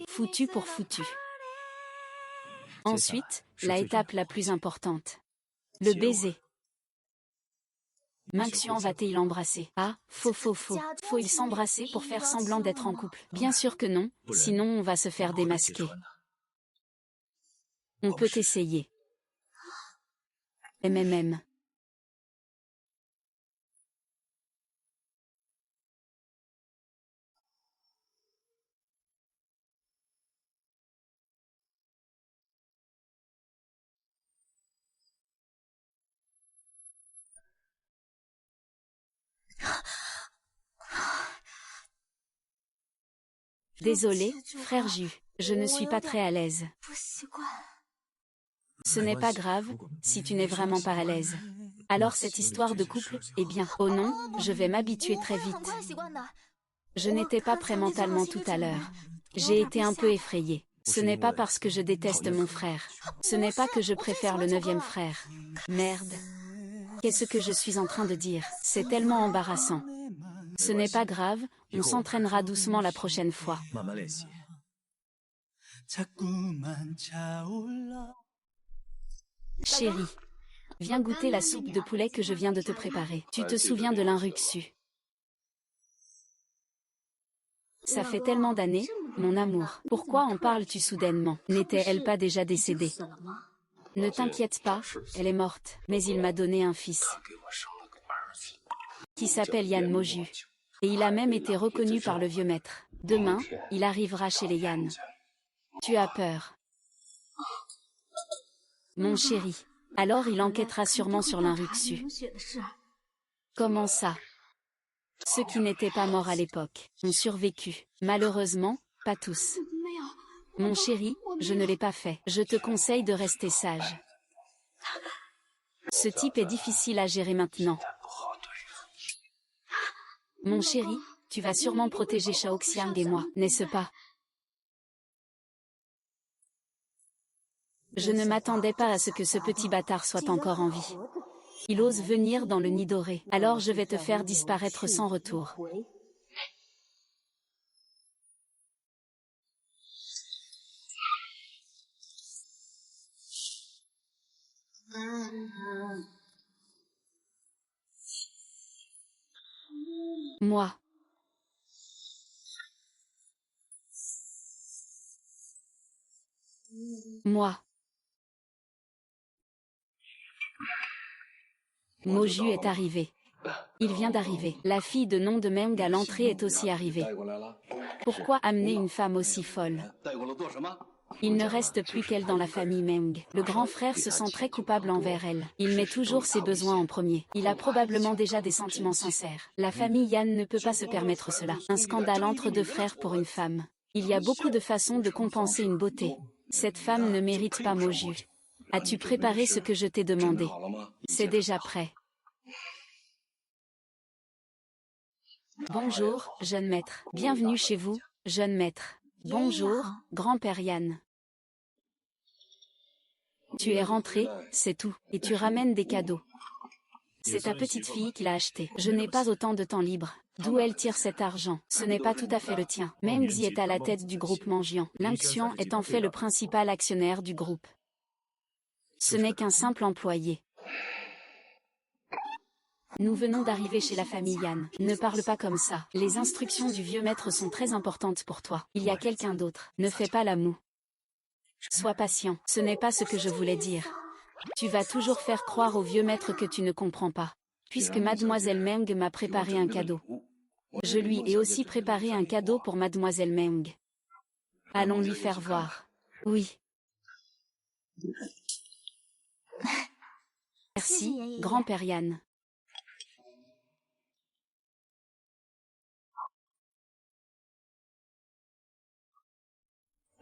Foutu pour foutu. Ensuite, la étape la plus importante. Le baiser. Minxian va-t-il l'embrasser? Ah, faux. Faut-il s'embrasser pour faire semblant d'être en couple? Bien sûr que non, sinon on va se faire démasquer. On peut essayer. MMM. Désolé, frère Ju, je ne suis pas très à l'aise. Ce n'est pas grave, si tu n'es vraiment pas à l'aise. Alors cette histoire de couple, eh bien, oh non, je vais m'habituer très vite. Je n'étais pas prêt mentalement tout à l'heure. J'ai été un peu effrayée. Ce n'est pas parce que je déteste mon frère. Ce n'est pas que je préfère le 9e frère. Merde. Qu'est-ce que je suis en train de dire? C'est tellement embarrassant. Ce n'est pas grave, on s'entraînera doucement la prochaine fois. Chérie, viens goûter la soupe de poulet que je viens de te préparer. Tu te souviens de l'inruxu? Ça fait tellement d'années, mon amour. Pourquoi en parles-tu soudainement? N'était-elle pas déjà décédée? Ne t'inquiète pas, elle est morte. Mais il m'a donné un fils qui s'appelle Yan Moju. Et il a même été reconnu par le vieux maître. Demain, il arrivera chez les Yan. Tu as peur? Mon chéri. Alors il enquêtera sûrement sur l'inruxu. Comment ça? Ceux qui n'étaient pas morts à l'époque ont survécu. Malheureusement, pas tous. Mon chéri, je ne l'ai pas fait. Je te conseille de rester sage. Ce type est difficile à gérer maintenant. Mon chéri, tu vas sûrement protéger Shaoxiang et moi, n'est-ce pas? Je ne m'attendais pas à ce que ce petit bâtard soit encore en vie. Il ose venir dans le nid doré. Alors je vais te faire disparaître sans retour. Moi. Moi. Moju est arrivé. Il vient d'arriver. La fille de nom de Meng à l'entrée est aussi arrivée. Pourquoi amener une femme aussi folle? Il ne reste plus qu'elle dans la famille Meng. Le grand frère se sent très coupable envers elle. Il met toujours ses besoins en premier. Il a probablement déjà des sentiments sincères. La famille Yan ne peut pas se permettre cela. Un scandale entre deux frères pour une femme. Il y a beaucoup de façons de compenser une beauté. Cette femme ne mérite pas Moju. As-tu préparé ce que je t'ai demandé? C'est déjà prêt. Bonjour, jeune maître. Bienvenue chez vous, jeune maître. Bonjour, grand-père Yan. Tu es rentré, c'est tout, et tu ramènes des cadeaux. C'est ta petite fille qui l'a acheté. Je n'ai pas autant de temps libre. D'où elle tire cet argent? Ce n'est pas tout à fait le tien. Meng Zi est à la tête du groupe Manjian. Linxian est en fait le principal actionnaire du groupe. Ce n'est qu'un simple employé. Nous venons d'arriver chez la famille Yan. Ne parle pas comme ça. Les instructions du vieux maître sont très importantes pour toi. Il y a quelqu'un d'autre. Ne fais pas la moue. Sois patient. Ce n'est pas ce que je voulais dire. Tu vas toujours faire croire au vieux maître que tu ne comprends pas. Puisque mademoiselle Meng m'a préparé un cadeau. Je lui ai aussi préparé un cadeau pour mademoiselle Meng. Allons lui faire voir. Oui. Merci, grand-père Yan.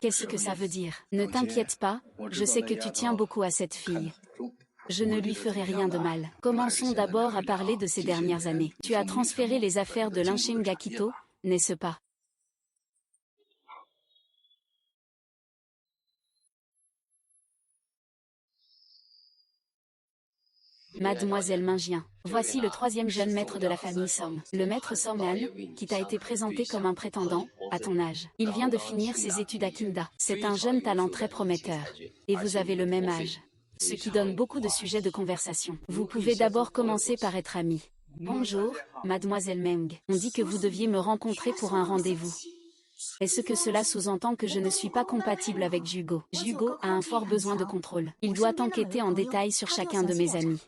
Qu'est-ce que ça veut dire? Ne t'inquiète pas, je sais que tu tiens beaucoup à cette fille. Je ne lui ferai rien de mal. Commençons d'abord à parler de ces dernières années. Tu as transféré les affaires de Lincheng à Quito, n'est-ce pas? Mademoiselle Mingien, voici le 3e jeune maître de la famille Som. Le maître Som-an, qui t'a été présenté comme un prétendant, à ton âge. Il vient de finir ses études à Kinda. C'est un jeune talent très prometteur. Et vous avez le même âge. Ce qui donne beaucoup de sujets de conversation. Vous pouvez d'abord commencer par être amis. Bonjour, mademoiselle Meng. On dit que vous deviez me rencontrer pour un rendez-vous. Est-ce que cela sous-entend que je ne suis pas compatible avec Jugo? Jugo a un fort besoin de contrôle. Il doit enquêter en détail sur chacun de mes amis.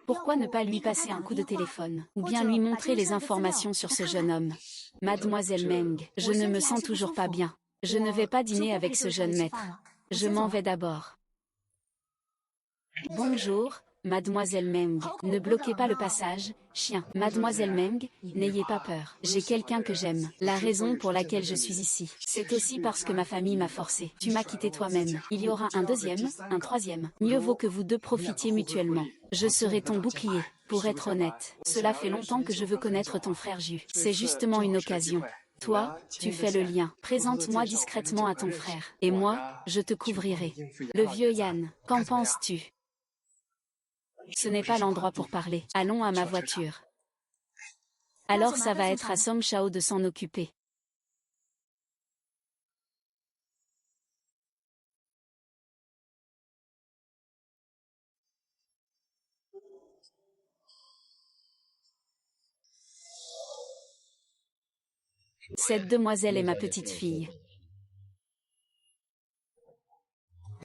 Pourquoi ne pas lui passer un coup de téléphone, ou bien lui montrer les informations sur ce jeune homme? Mademoiselle Meng, je ne me sens toujours pas bien. Je ne vais pas dîner avec ce jeune maître. Je m'en vais d'abord. Bonjour, Mademoiselle Meng. Ne bloquez pas le passage, chien. Mademoiselle Meng, n'ayez pas peur. J'ai quelqu'un que j'aime. La raison pour laquelle je suis ici, c'est aussi parce que ma famille m'a forcé. Tu m'as quitté toi-même. Il y aura un deuxième, un troisième. Mieux vaut que vous deux profitiez mutuellement. Je serai ton bouclier. Pour être honnête, cela fait longtemps que je veux connaître ton frère Ju. C'est justement une occasion. Toi, tu fais le lien. Présente-moi discrètement à ton frère. Et moi, je te couvrirai. Le vieux Yann, qu'en penses-tu? Ce n'est pas l'endroit pour parler. Allons à ma voiture. Alors ça va être à Song Shao de s'en occuper. Cette demoiselle est ma petite fille.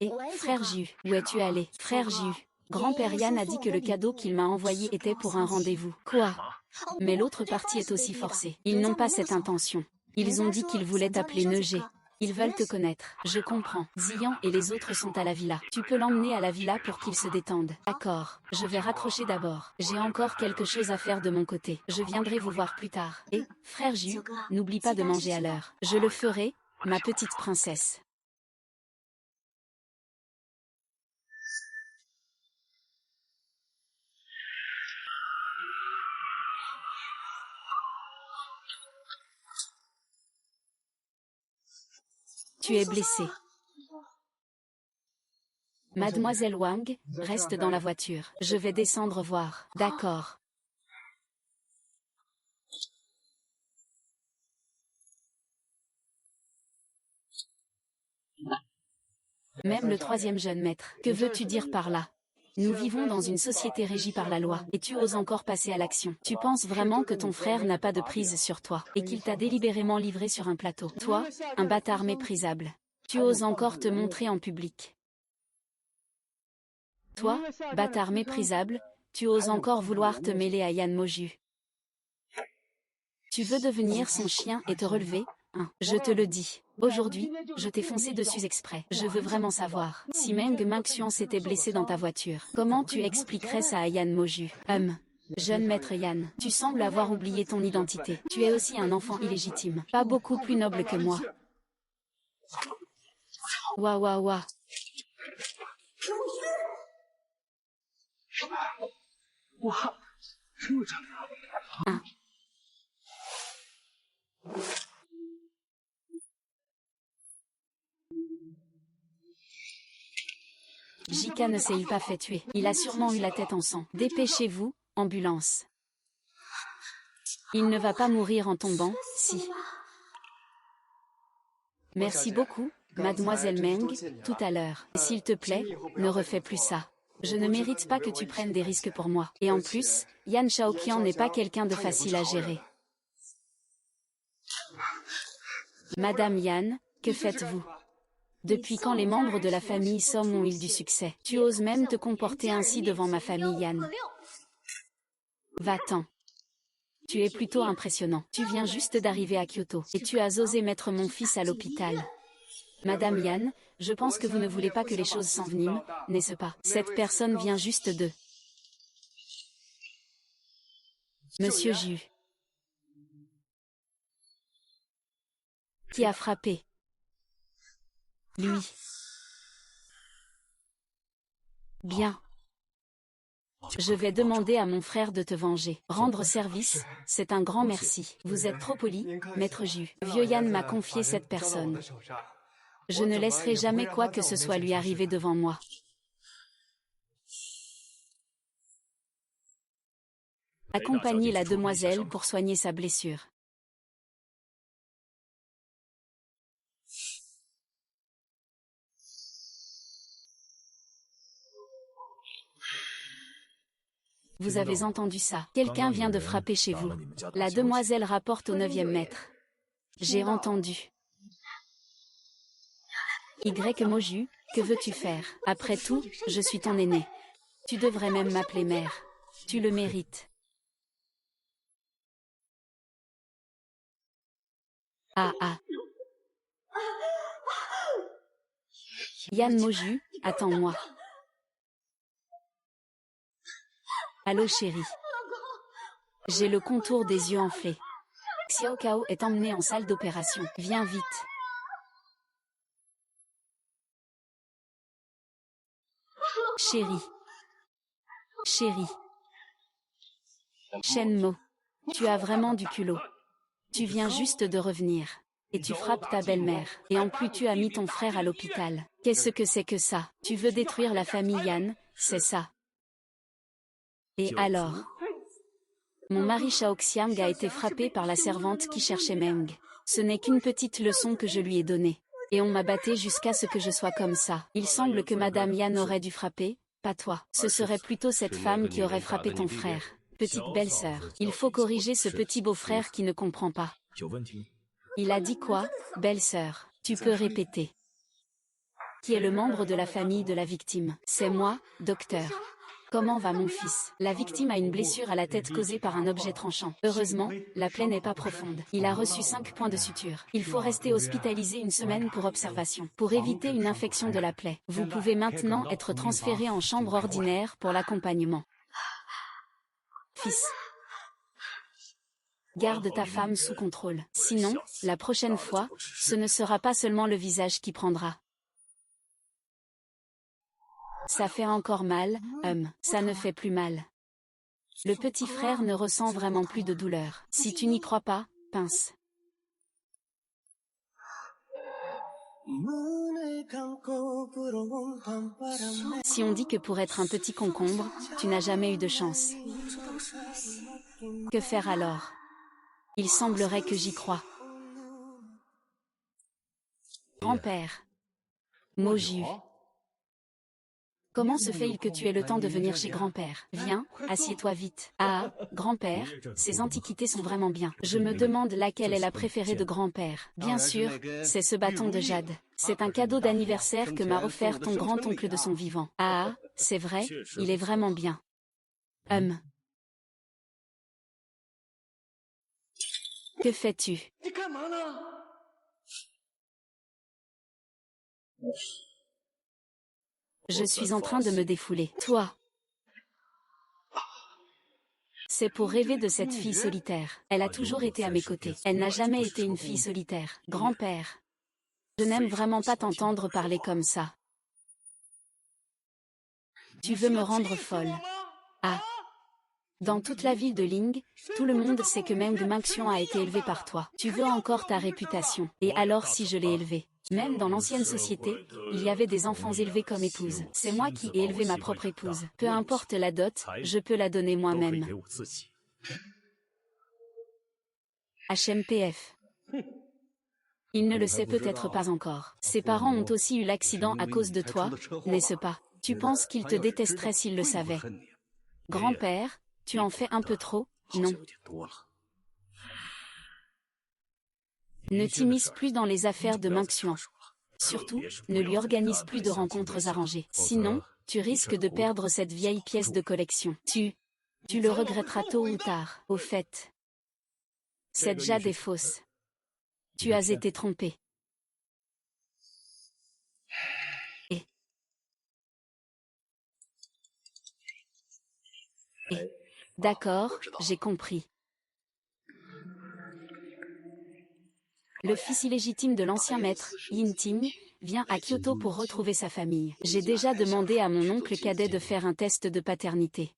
Et, frère Ju, où es-tu allé? Frère Ju, grand-père Yann a dit que le cadeau qu'il m'a envoyé était pour un rendez-vous. Quoi? Mais l'autre partie est aussi forcée. Ils n'ont pas cette intention. Ils ont dit qu'ils voulaient t'appeler Neugé. Ils veulent te connaître. Je comprends. Zian et les autres sont à la villa. Tu peux l'emmener à la villa pour qu'il se détende. D'accord. Je vais raccrocher d'abord. J'ai encore quelque chose à faire de mon côté. Je viendrai vous voir plus tard. Et, frère Ju, n'oublie pas de manger à l'heure. Je le ferai, ma petite princesse. Tu es blessée. Mademoiselle Wang, reste dans la voiture. Je vais descendre voir. D'accord. Même le troisième jeune maître. Que veux-tu dire par là? Nous vivons dans une société régie par la loi, et tu oses encore passer à l'action. Tu penses vraiment que ton frère n'a pas de prise sur toi, et qu'il t'a délibérément livré sur un plateau. Toi, un bâtard méprisable. Tu oses encore te montrer en public. Toi, bâtard méprisable, tu oses encore vouloir te mêler à Yann Moju. Tu veux devenir son chien et te relever, hein? Je te le dis. Aujourd'hui, je t'ai foncé dessus exprès. Je veux vraiment savoir. Si Meng Mingxian s'était blessé dans ta voiture, comment tu expliquerais ça à Yann Moju? Jeune maître Yann, tu sembles avoir oublié ton identité. Tu es aussi un enfant illégitime, pas beaucoup plus noble que moi. Ouah ouah ouah. Hein. Jika ne s'est-il pas fait tuer. Il a sûrement eu la tête en sang. Dépêchez-vous, ambulance. Il ne va pas mourir en tombant, si. Merci beaucoup, mademoiselle Meng, tout à l'heure. S'il te plaît, ne refais plus ça. Je ne mérite pas que tu prennes des risques pour moi. Et en plus, Yan Shaoqian n'est pas quelqu'un de facile à gérer. Madame Yan, que faites-vous? Depuis quand les membres de la famille Song ont-ils du succès? Tu oses même te comporter ainsi devant ma famille Yan. Va-t'en. Tu es plutôt impressionnant. Tu viens juste d'arriver à Kyoto, et tu as osé mettre mon fils à l'hôpital. Madame Yan, je pense que vous ne voulez pas que les choses s'enveniment, n'est-ce pas? Cette personne vient juste de... Monsieur Ju. Qui a frappé? Lui. Bien. Je vais demander à mon frère de te venger. Rendre service, c'est un grand merci. Vous êtes trop poli, maître Ju. Vieux Yann m'a confié cette personne. Je ne laisserai jamais quoi que ce soit lui arriver devant moi. Accompagnez la demoiselle pour soigner sa blessure. Vous avez entendu ça? Quelqu'un vient de frapper chez vous. La demoiselle rapporte au 9e maître. J'ai entendu. Y Moju, que veux-tu faire? Après tout, je suis ton aîné. Tu devrais même m'appeler mère. Tu le mérites. Ah ah. Yan Moju, attends-moi. Allô chérie. J'ai le contour des yeux enflés. Xiao Kao est emmené en salle d'opération. Viens vite. Chérie. Chérie. Shenmo. Tu as vraiment du culot. Tu viens juste de revenir. Et tu frappes ta belle-mère. Et en plus tu as mis ton frère à l'hôpital. Qu'est-ce que c'est que ça? Tu veux détruire la famille Yan, c'est ça. Et alors? Mon mari Shaoxiang a été frappé par la servante qui cherchait Meng. Ce n'est qu'une petite leçon que je lui ai donnée. Et on m'a batté jusqu'à ce que je sois comme ça. Il semble que Madame Yan aurait dû frapper, pas toi. Ce serait plutôt cette femme qui aurait frappé ton frère. Petite belle-sœur. Il faut corriger ce petit beau-frère qui ne comprend pas. Il a dit quoi, belle-sœur? Tu peux répéter. Qui est le membre de la famille de la victime? C'est moi, docteur. Comment va mon fils? La victime a une blessure à la tête causée par un objet tranchant. Heureusement, la plaie n'est pas profonde. Il a reçu 5 points de suture. Il faut rester hospitalisé une semaine pour observation. Pour éviter une infection de la plaie, vous pouvez maintenant être transféré en chambre ordinaire pour l'accompagnement. Fils. Garde ta femme sous contrôle. Sinon, la prochaine fois, ce ne sera pas seulement le visage qui prendra. Ça fait encore mal, ça ne fait plus mal. Le petit frère ne ressent vraiment plus de douleur. Si tu n'y crois pas, pince. Si on dit que pour être un petit concombre, tu n'as jamais eu de chance. Que faire alors? Il semblerait que j'y croie. Grand-père. Moju. Comment se fait-il que tu aies le temps de venir chez grand-père? Viens, assieds-toi vite. Ah, grand-père, ces antiquités sont vraiment bien. Je me demande laquelle est la préférée de grand-père. Bien sûr, c'est ce bâton de jade. C'est un cadeau d'anniversaire que m'a offert ton grand-oncle de son vivant. Ah, c'est vrai, il est vraiment bien. Que fais-tu? Je suis en train de me défouler. Toi. C'est pour rêver de cette fille solitaire. Elle a toujours été à mes côtés. Elle n'a jamais été une fille solitaire. Grand-père. Je n'aime vraiment pas t'entendre parler comme ça. Tu veux me rendre folle. Ah. Dans toute la ville de Ling, tout le monde sait que Meng Mingxian a été élevé par toi. Tu veux encore ta réputation. Et alors si je l'ai élevé? Même dans l'ancienne société, il y avait des enfants élevés comme épouses. C'est moi qui ai élevé ma propre épouse. Peu importe la dot, je peux la donner moi-même. HMPF. Il ne le sait peut-être pas encore. Ses parents ont aussi eu l'accident à cause de toi, n'est-ce pas? Tu penses qu'il te détesterait s'il le savait? Grand-père, tu en fais un peu trop, non? Ne t'immisce plus dans les affaires de Mingxian. Surtout, ne lui organise plus de rencontres arrangées. Sinon, tu risques de perdre cette vieille pièce de collection. Tu le regretteras tôt ou tard. Au fait, cette jade est fausse. Tu as été trompé. D'accord, j'ai compris. Le fils illégitime de l'ancien maître, Yin Ting, vient à Kyoto pour retrouver sa famille. J'ai déjà demandé à mon oncle cadet de faire un test de paternité.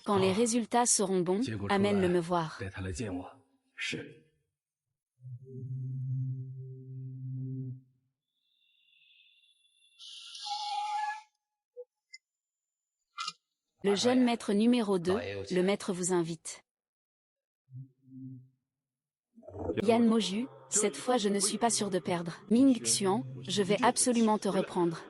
Quand les résultats seront bons, amène-le me voir. Le jeune maître numéro 2, le maître vous invite. Yan Moju, cette fois je ne suis pas sûr de perdre. Ming Xuan, je vais absolument te reprendre.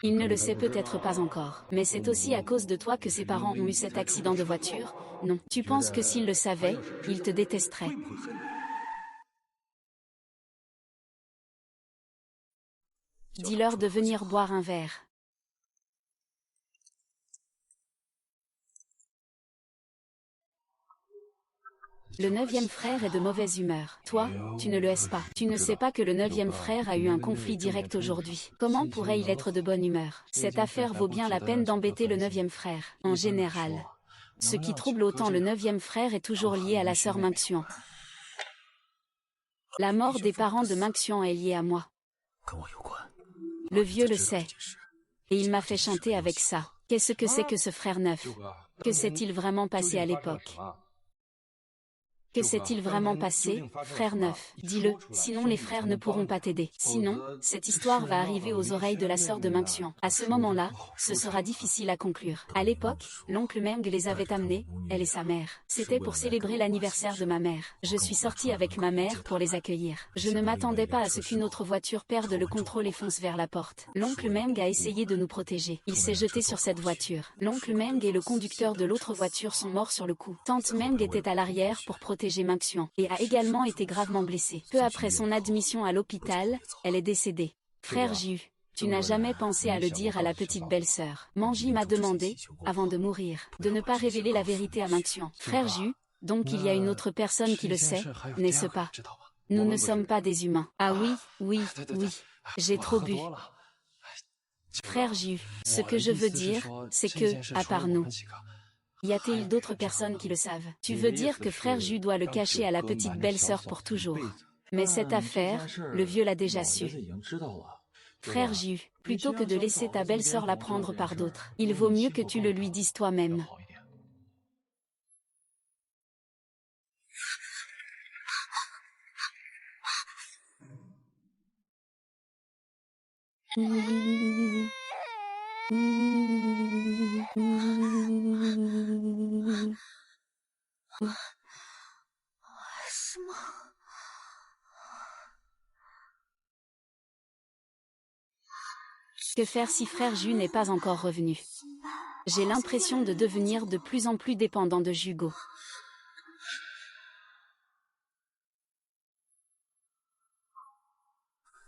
Il ne le sait peut-être pas encore, mais c'est aussi à cause de toi que ses parents ont eu cet accident de voiture, non? Tu penses que s'il le savait, il te détesterait? dis-leur de venir boire un verre. Le 9e frère est de mauvaise humeur. Toi, tu ne le es pas. Tu ne sais pas que le 9e frère a eu un conflit direct aujourd'hui. Comment pourrait-il être de bonne humeur? Cette affaire vaut bien la peine d'embêter le 9e frère. En général, ce qui trouble autant le 9e frère est toujours lié à la sœur Minxian. La mort des parents de Minxian est liée à moi. Le vieux le sait. Et il m'a fait chanter avec ça. Qu'est-ce que c'est que ce frère neuf? Que s'est-il vraiment passé à l'époque? Que s'est-il vraiment passé, frère neuf? Dis-le, sinon les frères ne pourront pas t'aider. Sinon, cette histoire va arriver aux oreilles de la sœur de Minxian. À ce moment-là, ce sera difficile à conclure. À l'époque, l'oncle Meng les avait amenés, elle et sa mère. C'était pour célébrer l'anniversaire de ma mère. Je suis sortie avec ma mère pour les accueillir. Je ne m'attendais pas à ce qu'une autre voiture perde le contrôle et fonce vers la porte. L'oncle Meng a essayé de nous protéger. Il s'est jeté sur cette voiture. L'oncle Meng et le conducteur de l'autre voiture sont morts sur le coup. Tante Meng était à l'arrière pour protéger Minxian et a également été gravement blessée. Peu après son admission à l'hôpital, elle est décédée. Frère Ju, tu n'as jamais pensé à le dire à la petite belle-sœur. Manji m'a demandé, avant de mourir, de ne pas révéler la vérité à Minxian. Frère Ju, donc il y a une autre personne qui le sait, n'est-ce pas? Nous ne sommes pas des humains. Ah oui, oui, oui. J'ai trop bu. Frère Ju, ce que je veux dire, c'est que, à part nous, y a-t-il d'autres personnes qui le savent? Tu veux dire que frère Ju doit le cacher à la petite belle-sœur pour toujours. Mais cette affaire, le vieux l'a déjà su. Frère Ju, plutôt que de laisser ta belle-sœur la prendre par d'autres, il vaut mieux que tu le lui dises toi-même. Que faire si frère Ju n'est pas encore revenu? J'ai l'impression de devenir de plus en plus dépendant de Jugo.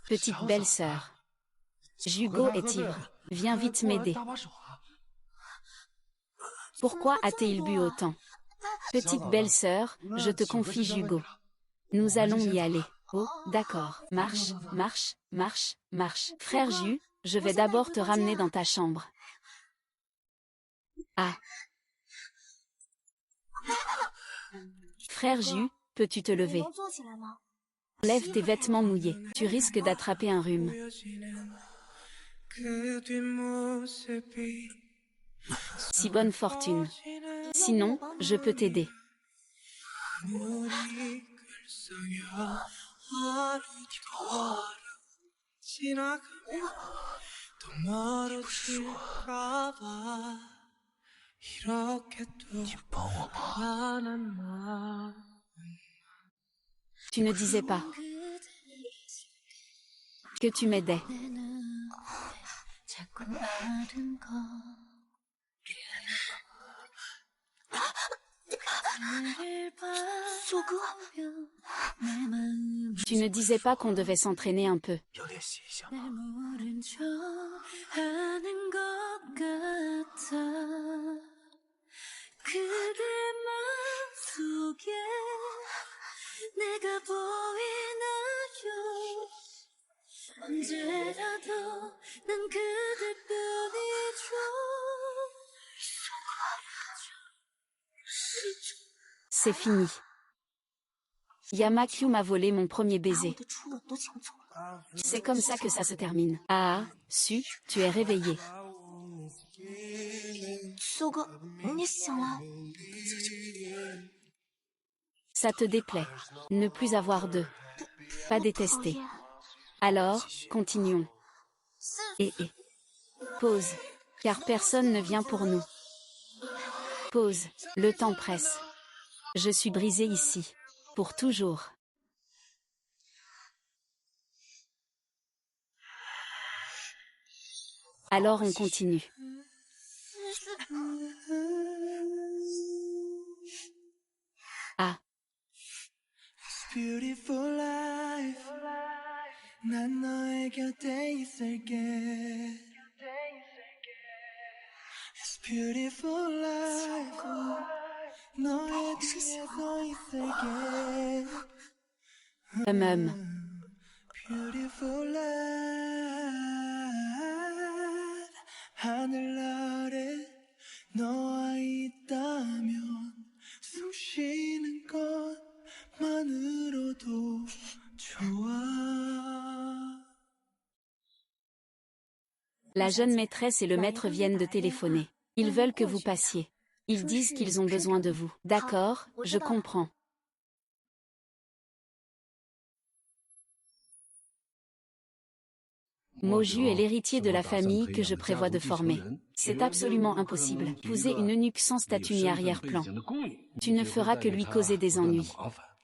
Petite belle-sœur. Jugo est ivre. Viens vite m'aider. Pourquoi a-t-il bu autant? Petite belle-sœur, je te confie Jugo. Nous allons y aller. Oh, d'accord. Marche, marche, marche, marche. Frère Ju, je vais d'abord te ramener dans ta chambre. Ah. Frère Ju, peux-tu te lever? Lève tes vêtements mouillés. Tu risques d'attraper un rhume. Si bonne fortune. Sinon, je peux t'aider. Tu ne disais pas que tu m'aidais. Tu ne disais pas qu'on devait s'entraîner un peu. C'est fini. Yamakyu m'a volé mon premier baiser. C'est comme ça que ça se termine. Ah, Su, tu es réveillé. Ça te déplaît. Ne plus avoir de... Pas détester. Alors, continuons. Pause. Car personne ne vient pour nous. Pause. Le temps presse. Je suis brisée ici. Pour toujours. Alors on continue. Ah. 난 너의 곁에 있을게. It's beautiful life. 너의 뒤에 서 있을게. Beautiful life. 하늘 아래 너와 있다면 숨 쉬는 것만으로도 좋아. La jeune maîtresse et le maître viennent de téléphoner. Ils veulent que vous passiez. Ils disent qu'ils ont besoin de vous. D'accord, je comprends. Moju est l'héritier de la famille que je prévois de former. C'est absolument impossible. Épouser une eunuque sans statut ni arrière-plan. Tu ne feras que lui causer des ennuis.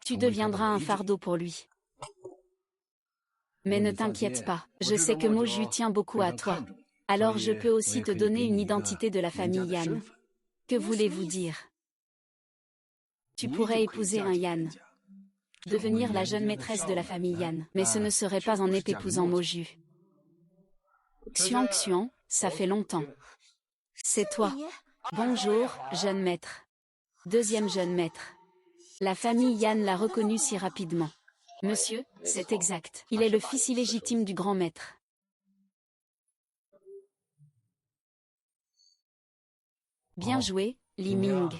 Tu deviendras un fardeau pour lui. Mais ne t'inquiète pas, je sais que Moju tient beaucoup à toi. Alors je peux aussi te donner une identité de la famille Yan. Que voulez-vous dire? Tu pourrais épouser un Yan. Devenir la jeune maîtresse de la famille Yan. Mais ce ne serait pas en épousant Moju. Xiang, ça fait longtemps. C'est toi. Bonjour, jeune maître. Deuxième jeune maître. La famille Yan l'a reconnu si rapidement. Monsieur, c'est exact. Il est le fils illégitime du grand maître. Bien joué, Li Ming.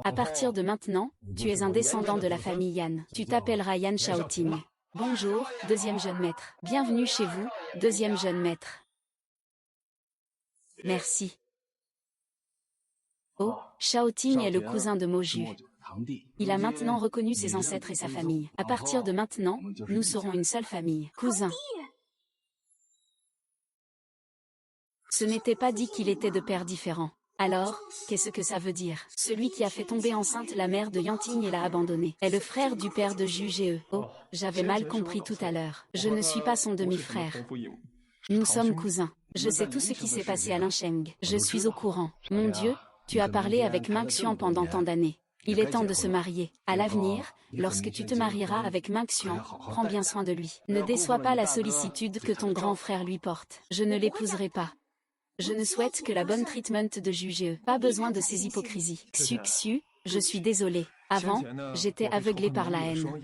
À partir de maintenant, tu es un descendant de la famille Yan. Tu t'appelleras Yan Shaoting. Bonjour, deuxième jeune maître. Bienvenue chez vous, deuxième jeune maître. Merci. Oh, Shaoting est le cousin de Moju. Il a maintenant reconnu ses ancêtres et sa famille. À partir de maintenant, nous serons une seule famille. Cousin. Ce n'était pas dit qu'il était de pères différents. Alors, qu'est-ce que ça veut dire? Celui qui a fait tomber enceinte la mère de Yanting et l'a abandonnée est le frère du père de Ju. Oh, j'avais mal compris tout à l'heure. Je ne suis pas son demi-frère. Nous sommes cousins. Je sais tout ce qui s'est passé à Linsheng. Je suis au courant. Mon Dieu, tu as parlé avec Mingxian pendant tant d'années. Il est temps de se marier. À l'avenir, lorsque tu te marieras avec Mingxian, prends bien soin de lui. Ne déçois pas la sollicitude que ton grand frère lui porte. Je ne l'épouserai pas. Je ne souhaite que la bonne treatment de Ju. Pas besoin de ces hypocrisies. Xu, je suis désolé. Avant, j'étais aveuglé par la haine.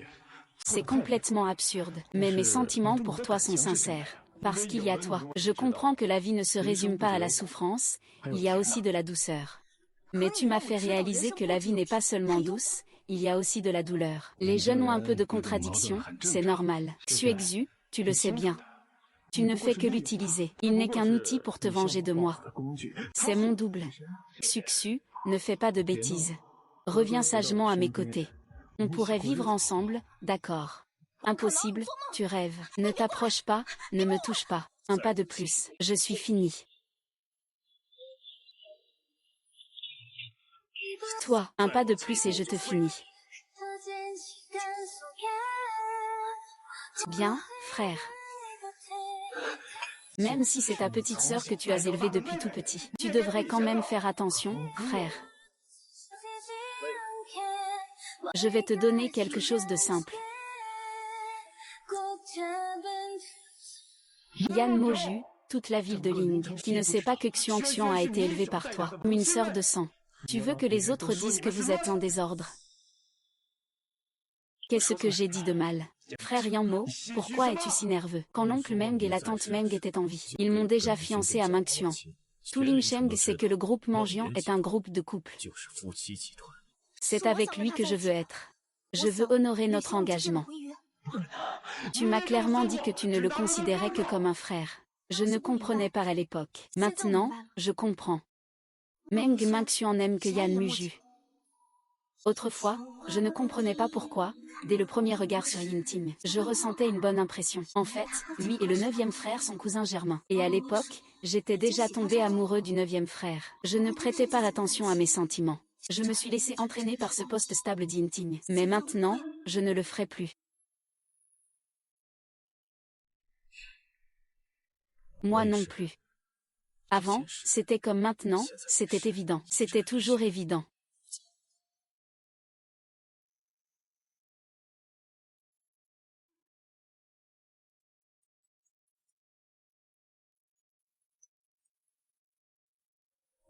C'est complètement absurde. Mais mes sentiments pour toi sont sincères. Parce qu'il y a toi. Je comprends que la vie ne se résume pas à la souffrance, il y a aussi de la douceur. Mais tu m'as fait réaliser que la vie n'est pas seulement douce, il y a aussi de la douleur. Les jeunes ont un peu de contradiction, c'est normal. Xu, tu le sais bien. Tu ne fais que l'utiliser. Il n'est qu'un outil pour te venger de moi. C'est mon double. Xu, ne fais pas de bêtises. Reviens sagement à mes côtés. On pourrait vivre ensemble, d'accord. Impossible, tu rêves. Ne t'approche pas, ne me touche pas. Un pas de plus, je suis fini. Toi, un pas de plus et je te finis. Bien, frère. Même si c'est ta petite sœur que tu as élevée depuis tout petit, tu devrais quand même faire attention, frère. Je vais te donner quelque chose de simple. Yan Moju, toute la ville de Ling, qui ne sait pas que Xiang a été élevée par toi, comme une sœur de sang. Tu veux que les autres disent que vous êtes en désordre. Qu'est-ce que j'ai dit de mal? Frère Yanmo, pourquoi es-tu si nerveux? Quand l'oncle Meng et la tante Meng étaient en vie, ils m'ont déjà fiancé à Mingxian. Tout Linsheng sait que le groupe Manjian est un groupe de couple. C'est avec lui que je veux être. Je veux honorer notre engagement. Tu m'as clairement dit que tu ne le considérais que comme un frère. Je ne comprenais pas à l'époque. Maintenant, je comprends. Meng Mingxian n'aime que Yan Muju. Autrefois, je ne comprenais pas pourquoi, dès le premier regard sur Yinting, je ressentais une bonne impression. En fait, lui et le 9e frère sont cousins germains. Et à l'époque, j'étais déjà tombé amoureux du 9e frère. Je ne prêtais pas attention à mes sentiments. Je me suis laissé entraîner par ce poste stable d'Yinting. Mais maintenant, je ne le ferai plus. Moi non plus. Avant, c'était comme maintenant, c'était évident. C'était toujours évident.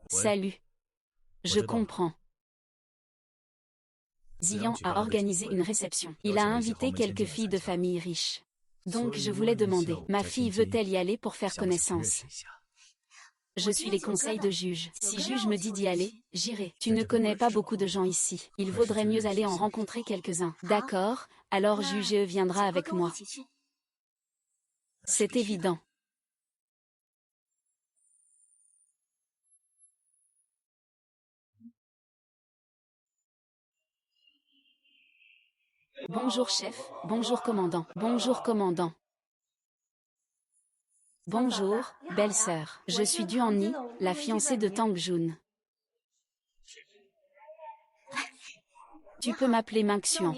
Salut. Je comprends. Ziyan a organisé une réception. Il a invité quelques filles de famille riches. Donc je voulais demander, ma fille veut-elle y aller pour faire connaissance? Je suis les conseils de Juge. Si Juge me dit d'y aller, j'irai. Tu ne connais pas beaucoup de gens ici. Il vaudrait mieux aller en rencontrer quelques-uns. D'accord, alors Juge viendra avec moi. C'est évident. Bonjour chef, bonjour commandant, bonjour commandant. Bonjour, belle-sœur. Je suis Duan Ni, la fiancée de Tang Jun. Tu peux m'appeler Ming Xuan.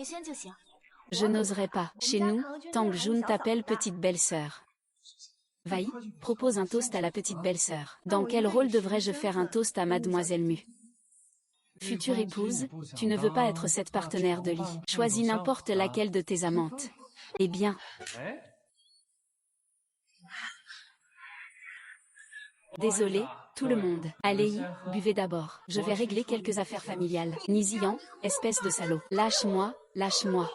Je n'oserais pas. Chez nous, Tang Jun t'appelle petite belle-sœur. Vai, propose un toast à la petite belle-sœur. Dans quel rôle devrais-je faire un toast à mademoiselle Mu? Future épouse, tu ne veux pas être cette partenaire de lit. Choisis n'importe laquelle de tes amantes. Eh bien. Désolé, tout le monde. Allez, buvez d'abord. Je vais régler quelques affaires familiales. Nizian, espèce de salaud. Lâche-moi, lâche-moi.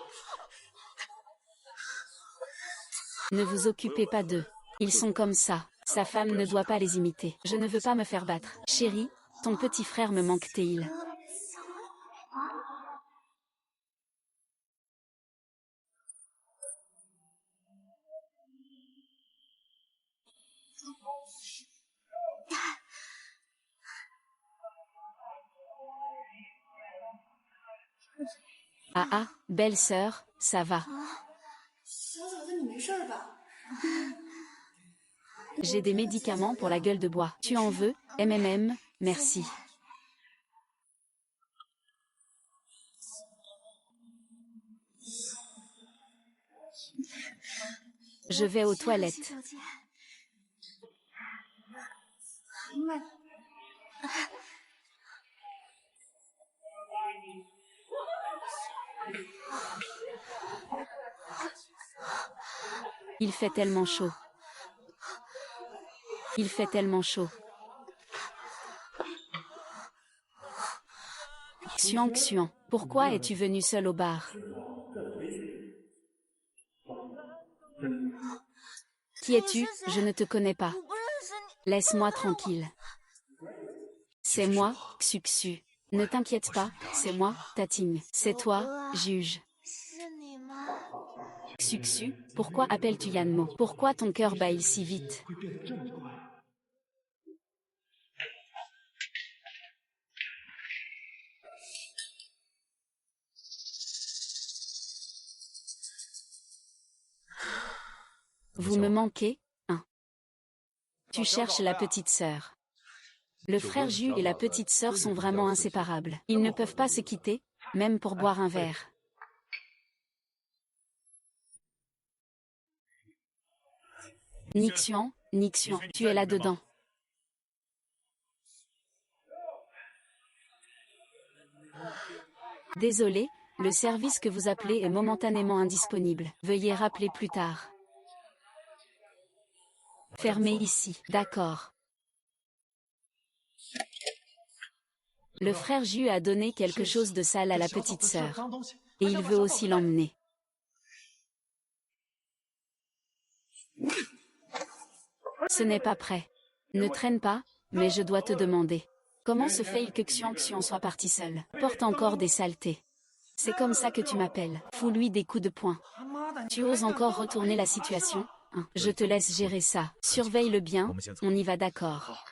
Ne vous occupez pas d'eux. Ils sont comme ça. Sa femme ne doit pas les imiter. Je ne veux pas me faire battre. Chérie, ton petit frère me manque Théil. Ah ah, belle-sœur, ça va. J'ai des médicaments pour la gueule de bois. Tu en veux? Merci. Je vais aux toilettes. Il fait tellement chaud. Il fait tellement chaud. Xuan, pourquoi es-tu venu seul au bar? Qui es-tu? Je ne te connais pas. Laisse-moi tranquille. C'est moi, Xuxu. Ne t'inquiète pas, c'est moi, Tating. C'est toi, Juge. Xuxu, pourquoi appelles-tu Yanmo? Pourquoi ton cœur bat si vite? Vous me manquez, hein? Tu cherches la petite sœur. Le frère Ju et la petite sœur sont vraiment inséparables. Ils ne peuvent pas se quitter, même pour boire un verre. Nixuan, tu es là-dedans. Désolé, le service que vous appelez est momentanément indisponible. Veuillez rappeler plus tard. Fermez ici, d'accord. Le frère Ju a donné quelque chose de sale à la petite sœur. Et il veut aussi l'emmener. Ce n'est pas prêt. Ne traîne pas, mais je dois te demander. Comment se fait-il que Xuan soit parti seul? Porte encore des saletés. C'est comme ça que tu m'appelles. Fous-lui des coups de poing. Tu oses encore retourner la situation? Hein, je te laisse gérer ça. Surveille-le bien, on y va d'accord.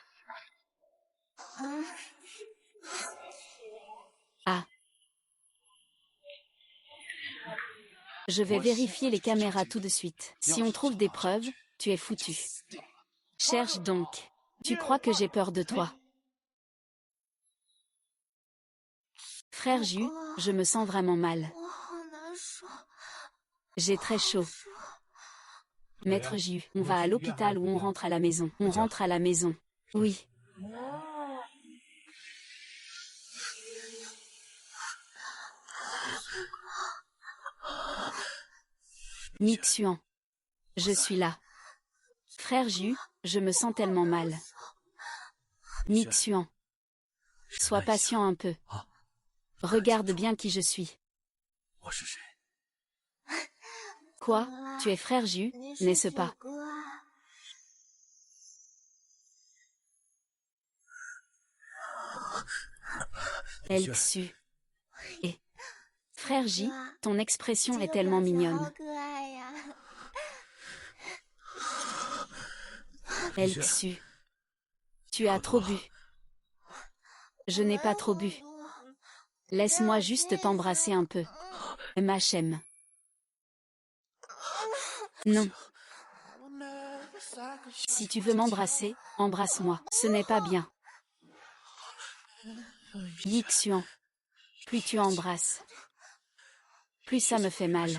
Ah. Je vais vérifier les caméras tout de suite. Si on trouve des preuves, tu es foutu. Cherche donc. Tu crois que j'ai peur de toi? Frère Ju, je me sens vraiment mal. J'ai très chaud. Maître Ju, on va à l'hôpital ou on rentre à la maison? On rentre à la maison. Oui. Nixuan. Je suis là. Frère Ju, je me sens tellement mal. Nixuan. Sois patient un peu. Regarde bien qui je suis. Quoi? Tu es frère Jus, n'est-ce pas? Elxu. Et frère J, ton expression est tellement mignonne. Elxu. Tu as trop bu. Je n'ai pas trop bu. Laisse-moi juste t'embrasser un peu. Machem. Non. Si tu veux m'embrasser, embrasse-moi. Ce n'est pas bien. Yixuan. Plus tu embrasses, plus ça me fait mal.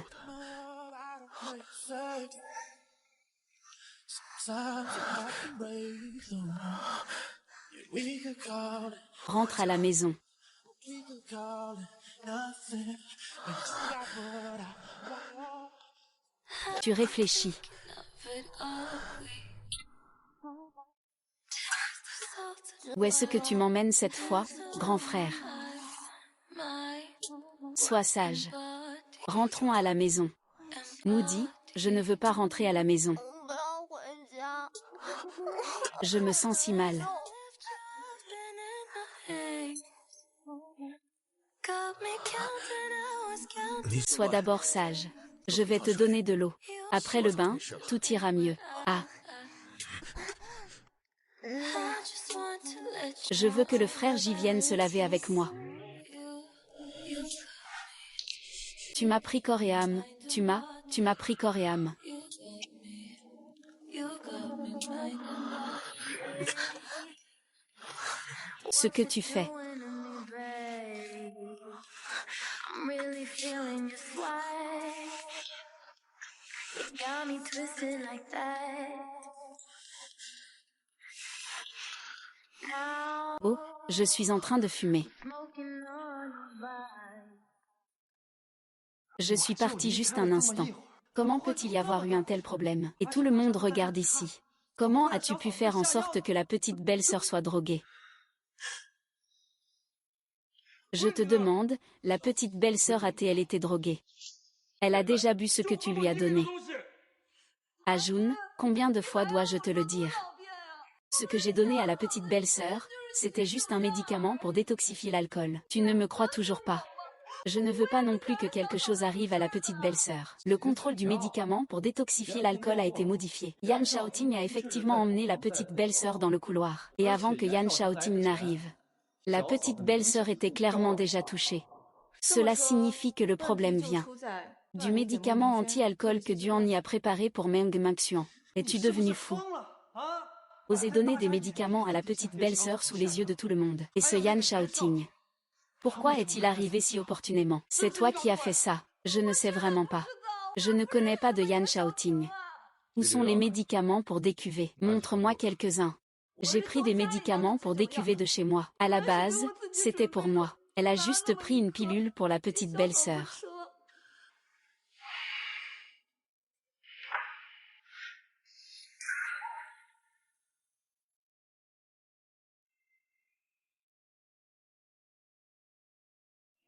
Rentre à la maison. Tu réfléchis. Où est-ce que tu m'emmènes cette fois, grand frère? Sois sage. Rentrons à la maison. Moody, je ne veux pas rentrer à la maison. Je me sens si mal. Sois d'abord sage. Je vais te donner de l'eau. Après le bain, tout ira mieux. Ah. Je veux que le frère J vienne se laver avec moi. Tu m'as pris corps et âme. Tu m'as pris corps et âme. Ce que tu fais. Oh, je suis en train de fumer. Je suis partie juste un instant. Comment peut-il y avoir eu un tel problème? Et tout le monde regarde ici. Comment as-tu pu faire en sorte que la petite belle-sœur soit droguée? Je te demande, la petite belle-sœur a-t-elle été droguée? Elle a déjà bu ce que tu lui as donné. Ajun, combien de fois dois-je te le dire? Ce que j'ai donné à la petite belle-sœur, c'était juste un médicament pour détoxifier l'alcool. Tu ne me crois toujours pas. Je ne veux pas non plus que quelque chose arrive à la petite belle-sœur. Le contrôle du médicament pour détoxifier l'alcool a été modifié. Yan Shaoting a effectivement emmené la petite belle-sœur dans le couloir. Et avant que Yan Shaoting n'arrive, la petite belle-sœur était clairement déjà touchée. Cela signifie que le problème vient du médicament anti-alcool que Duan y a préparé pour Meng Mengxuan. Es-tu devenu fou? Oser donner des médicaments à la petite belle-sœur sous les yeux de tout le monde. Et ce Yan Shaoting. Pourquoi est-il arrivé si opportunément? C'est toi qui as fait ça. Je ne sais vraiment pas. Je ne connais pas de Yan Shaoting. Où sont les médicaments pour décuver? Montre-moi quelques-uns. J'ai pris des médicaments pour décuver de chez moi. À la base, c'était pour moi. Elle a juste pris une pilule pour la petite belle-sœur.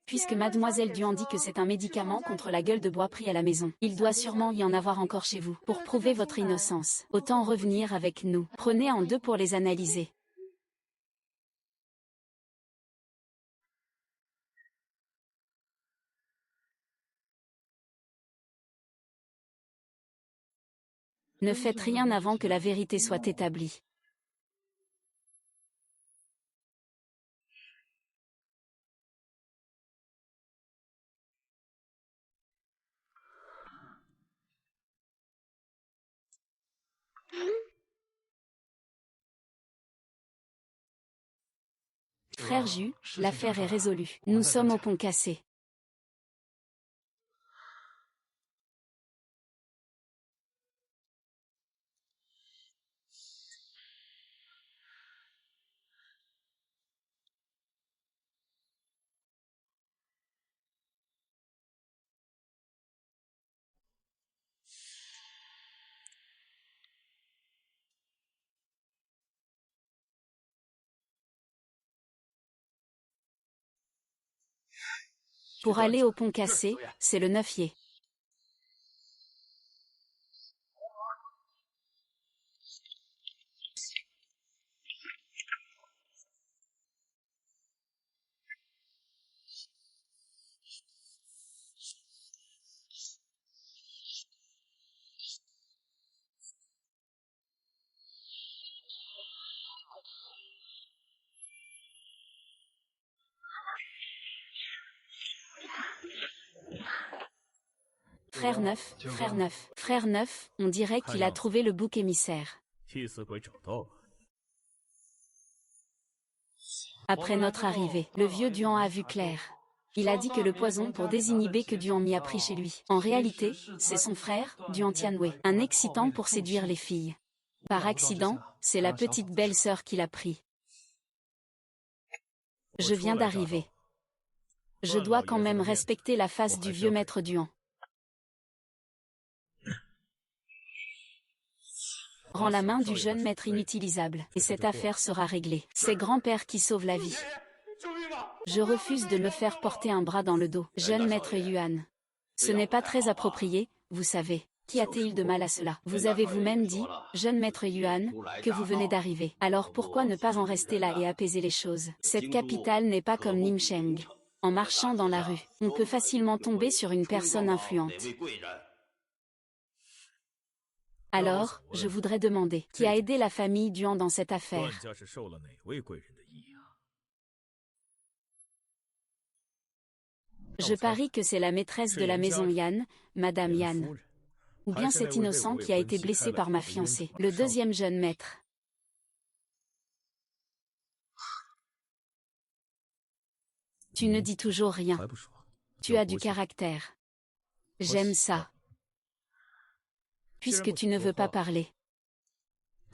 Puisque mademoiselle Duan dit que c'est un médicament contre la gueule de bois pris à la maison, il doit sûrement y en avoir encore chez vous. Pour prouver votre innocence, autant revenir avec nous. Prenez en deux pour les analyser. Ne faites rien avant que la vérité soit établie. Frère Jus, l'affaire est résolue. Nous sommes au pont cassé. Pour aller au pont cassé, c'est le 9 yé. Frère neuf, frère neuf, frère neuf, on dirait qu'il a trouvé le bouc émissaire. Après notre arrivée, le vieux Duan a vu clair. Il a dit que le poison pour désinhiber que Duan m'y a pris chez lui. En réalité, c'est son frère, Duan Tianwei, un excitant pour séduire les filles. Par accident, c'est la petite belle-sœur qui l'a pris. Je viens d'arriver. Je dois quand même respecter la face du vieux maître Duan. Rends la main du jeune maître inutilisable, et cette affaire sera réglée. C'est grand-père qui sauve la vie. Je refuse de me faire porter un bras dans le dos. Jeune maître Yuan. Ce n'est pas très approprié, vous savez. Qu'y a-t-il de mal à cela? Vous avez vous-même dit, jeune maître Yuan, que vous venez d'arriver. Alors pourquoi ne pas en rester là et apaiser les choses? Cette capitale n'est pas comme Nimsheng. En marchant dans la rue, on peut facilement tomber sur une personne influente. Alors, je voudrais demander, qui a aidé la famille Duan dans cette affaire? Je parie que c'est la maîtresse de la maison Yan, Madame Yan. Ou bien cet innocent qui a été blessé par ma fiancée, le deuxième jeune maître. Tu ne dis toujours rien. Tu as du caractère. J'aime ça. Puisque tu ne veux pas parler.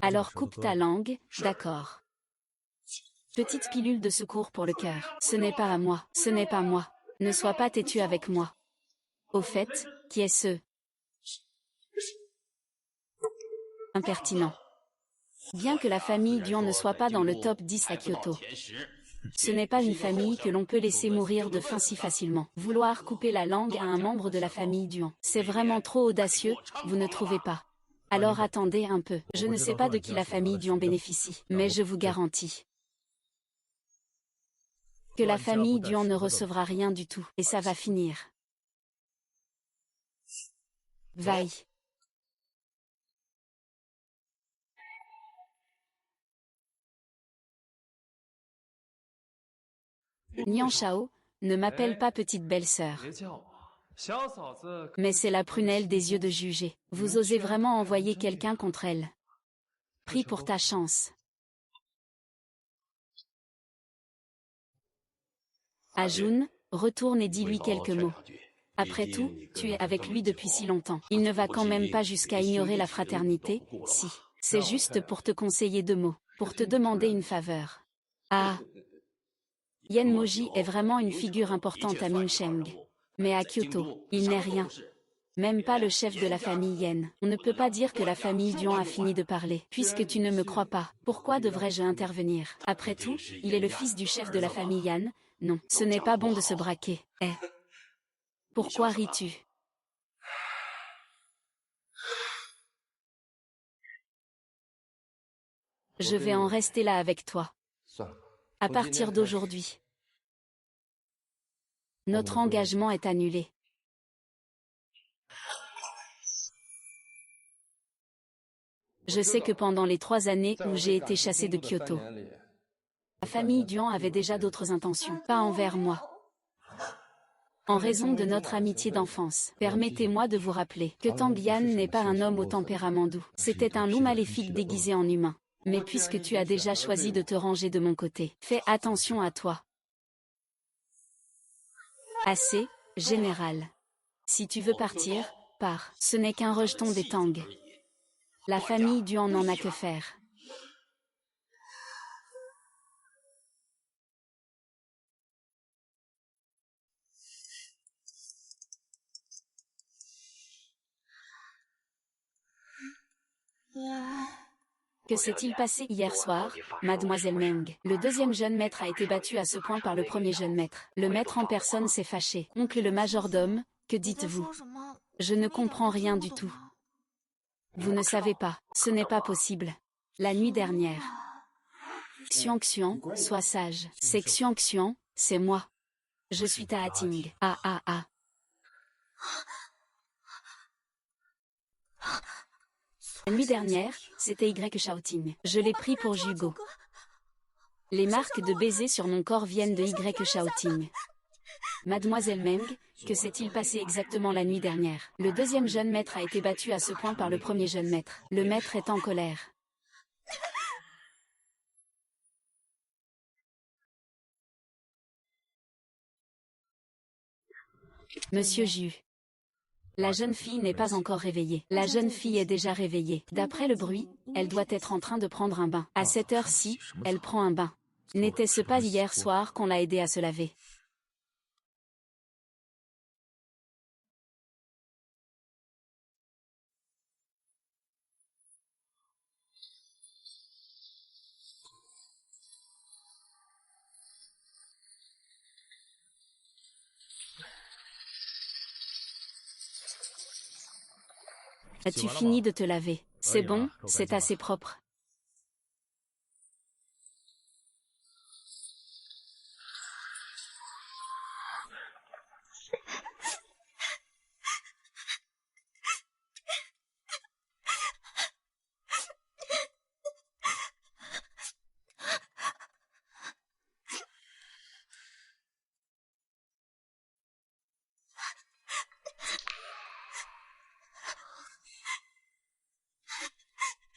Alors coupe ta langue, d'accord. Petite pilule de secours pour le cœur. Ce n'est pas à moi, ce n'est pas moi. Ne sois pas têtu avec moi. Au fait, qui est ce impertinent? Bien que la famille Duan ne soit pas dans le top 10 à Kyoto. Ce n'est pas une famille que l'on peut laisser mourir de faim si facilement. Vouloir couper la langue à un membre de la famille Duan, c'est vraiment trop audacieux, vous ne trouvez pas? Alors attendez un peu, je ne sais pas de qui la famille Duan bénéficie, mais je vous garantis que la famille Duan ne recevra rien du tout, et ça va finir. Vaille. Nian Shao, ne m'appelle pas petite belle-sœur. Mais c'est la prunelle des yeux de juger. Vous osez vraiment envoyer quelqu'un contre elle? Prie pour ta chance. Ajun, retourne et dis-lui quelques mots. Après tout, tu es avec lui depuis si longtemps. Il ne va quand même pas jusqu'à ignorer la fraternité, si. C'est juste pour te conseiller 2 mots, pour te demander une faveur. Ah. Yen Moji est vraiment une figure importante à Minsheng. Mais à Kyoto, il n'est rien. Même pas le chef de la famille Yen. On ne peut pas dire que la famille Duan a fini de parler. Puisque tu ne me crois pas, pourquoi devrais-je intervenir? Après tout, il est le fils du chef de la famille Yan. Non, ce n'est pas bon de se braquer. Eh. Pourquoi ris-tu? Je vais en rester là avec toi. À partir d'aujourd'hui, notre engagement est annulé. Je sais que pendant les 3 années où j'ai été chassé de Kyoto, la famille Duan avait déjà d'autres intentions, pas envers moi. En raison de notre amitié d'enfance, permettez-moi de vous rappeler que Tang Yan n'est pas un homme au tempérament doux. C'était un loup maléfique déguisé en humain. Mais puisque tu as déjà choisi de te ranger de mon côté, fais attention à toi. Assez, général. Si tu veux partir, pars. Ce n'est qu'un rejeton des Tang. La famille Duan n'en a que faire. Que s'est-il passé hier soir, mademoiselle Meng? Le deuxième jeune maître a été battu à ce point par le premier jeune maître. Le maître en personne s'est fâché. Oncle le majordome, que dites-vous? Je ne comprends rien du tout. Vous ne savez pas, ce n'est pas possible. La nuit dernière. Xiang Xiang, sois sage. C'est Xiang Xiang, c'est moi. Je suis Ta Ting. Ah ah ah. La nuit dernière, c'était Y Shaoting. Je l'ai pris pour Jugo. Les marques de baisers sur mon corps viennent de Y Shaoting. Mademoiselle Meng, que s'est-il passé exactement la nuit dernière? Le deuxième jeune maître a été battu à ce point par le premier jeune maître. Le maître est en colère. Monsieur Ju. La jeune fille n'est pas encore réveillée. La jeune fille est déjà réveillée. D'après le bruit, elle doit être en train de prendre un bain. À cette heure-ci, elle prend un bain. N'était-ce pas hier soir qu'on l'a aidée à se laver? As-tu fini de te laver? C'est bon, c'est assez propre.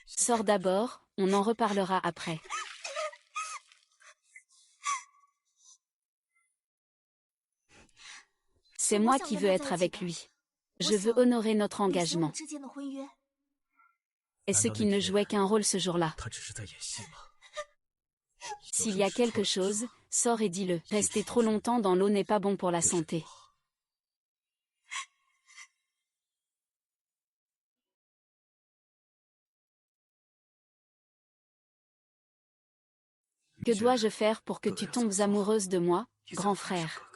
Sors d'abord, on en reparlera après. C'est moi qui veux être avec lui. Je veux honorer notre engagement. Est-ce qu'il ne jouait qu'un rôle ce jour-là? S'il y a quelque chose, sors et dis-le. Rester trop longtemps dans l'eau n'est pas bon pour la santé. Que dois-je faire pour que tu tombes amoureuse de moi, grand frère?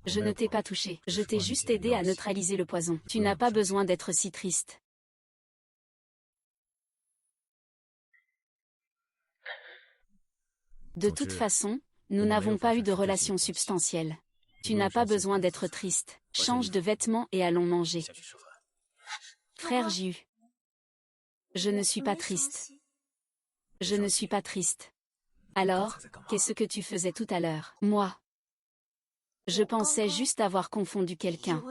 Je ne t'ai pas touché. Je t'ai juste aidé à neutraliser le poison. Tu n'as pas besoin d'être si triste. De toute façon, nous n'avons pas eu de relation substantielle. Tu n'as pas besoin d'être triste. Change de vêtements et allons manger. Frère Ju. Je ne suis pas triste. Je ne suis pas triste. Alors, qu'est-ce que tu faisais tout à l'heure? Moi. Je pensais juste avoir confondu quelqu'un.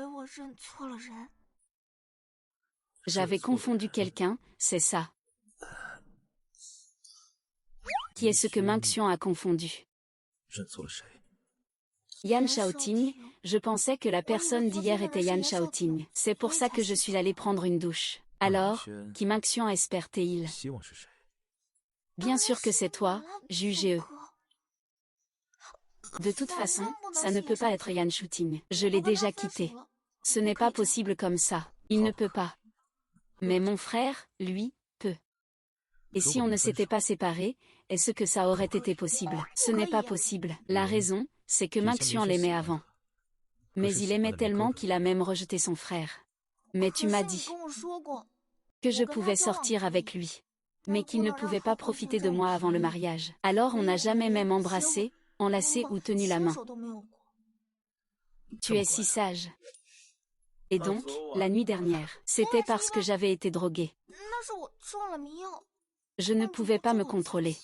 J'avais confondu quelqu'un, c'est ça. Qui est-ce que Minxian a confondu? Yan Shaoting, je pensais que la personne d'hier était Yan Shaoting. C'est pour ça que je suis allée prendre une douche. Alors, qui Minxian espère-t-il? Bien sûr que c'est toi, jugez-eux. De toute façon, ça ne peut pas être Yan Shooting. Je l'ai déjà quitté. Ce n'est pas possible comme ça. Il ne peut pas. Mais mon frère, lui, peut. Et si on ne s'était pas séparés, est-ce que ça aurait été possible? Ce n'est pas possible. La raison, c'est que Minxian l'aimait avant. Mais il aimait tellement qu'il a même rejeté son frère. Mais tu m'as dit que je pouvais sortir avec lui. Mais qu'il ne pouvait pas profiter de moi avant le mariage. Alors on n'a jamais même embrassé, enlacé ou tenu la main. Tu es si sage. Et donc, la nuit dernière, c'était parce que j'avais été droguée. Je ne pouvais pas me contrôler.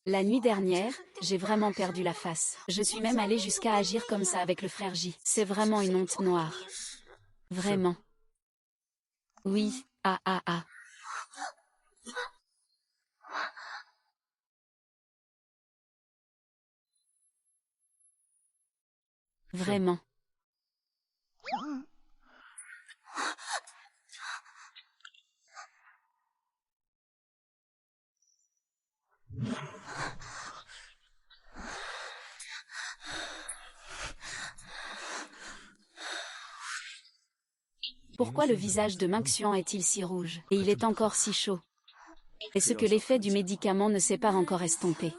La nuit dernière, j'ai vraiment perdu la face. Je suis même allée jusqu'à agir comme ça avec le frère J. C'est vraiment une honte noire. Vraiment. Oui, ah ah ah. Vraiment. Pourquoi le visage de Minxian est-il si rouge? Et il est encore si chaud? et ce que l'effet du médicament ne s'est pas encore estompé.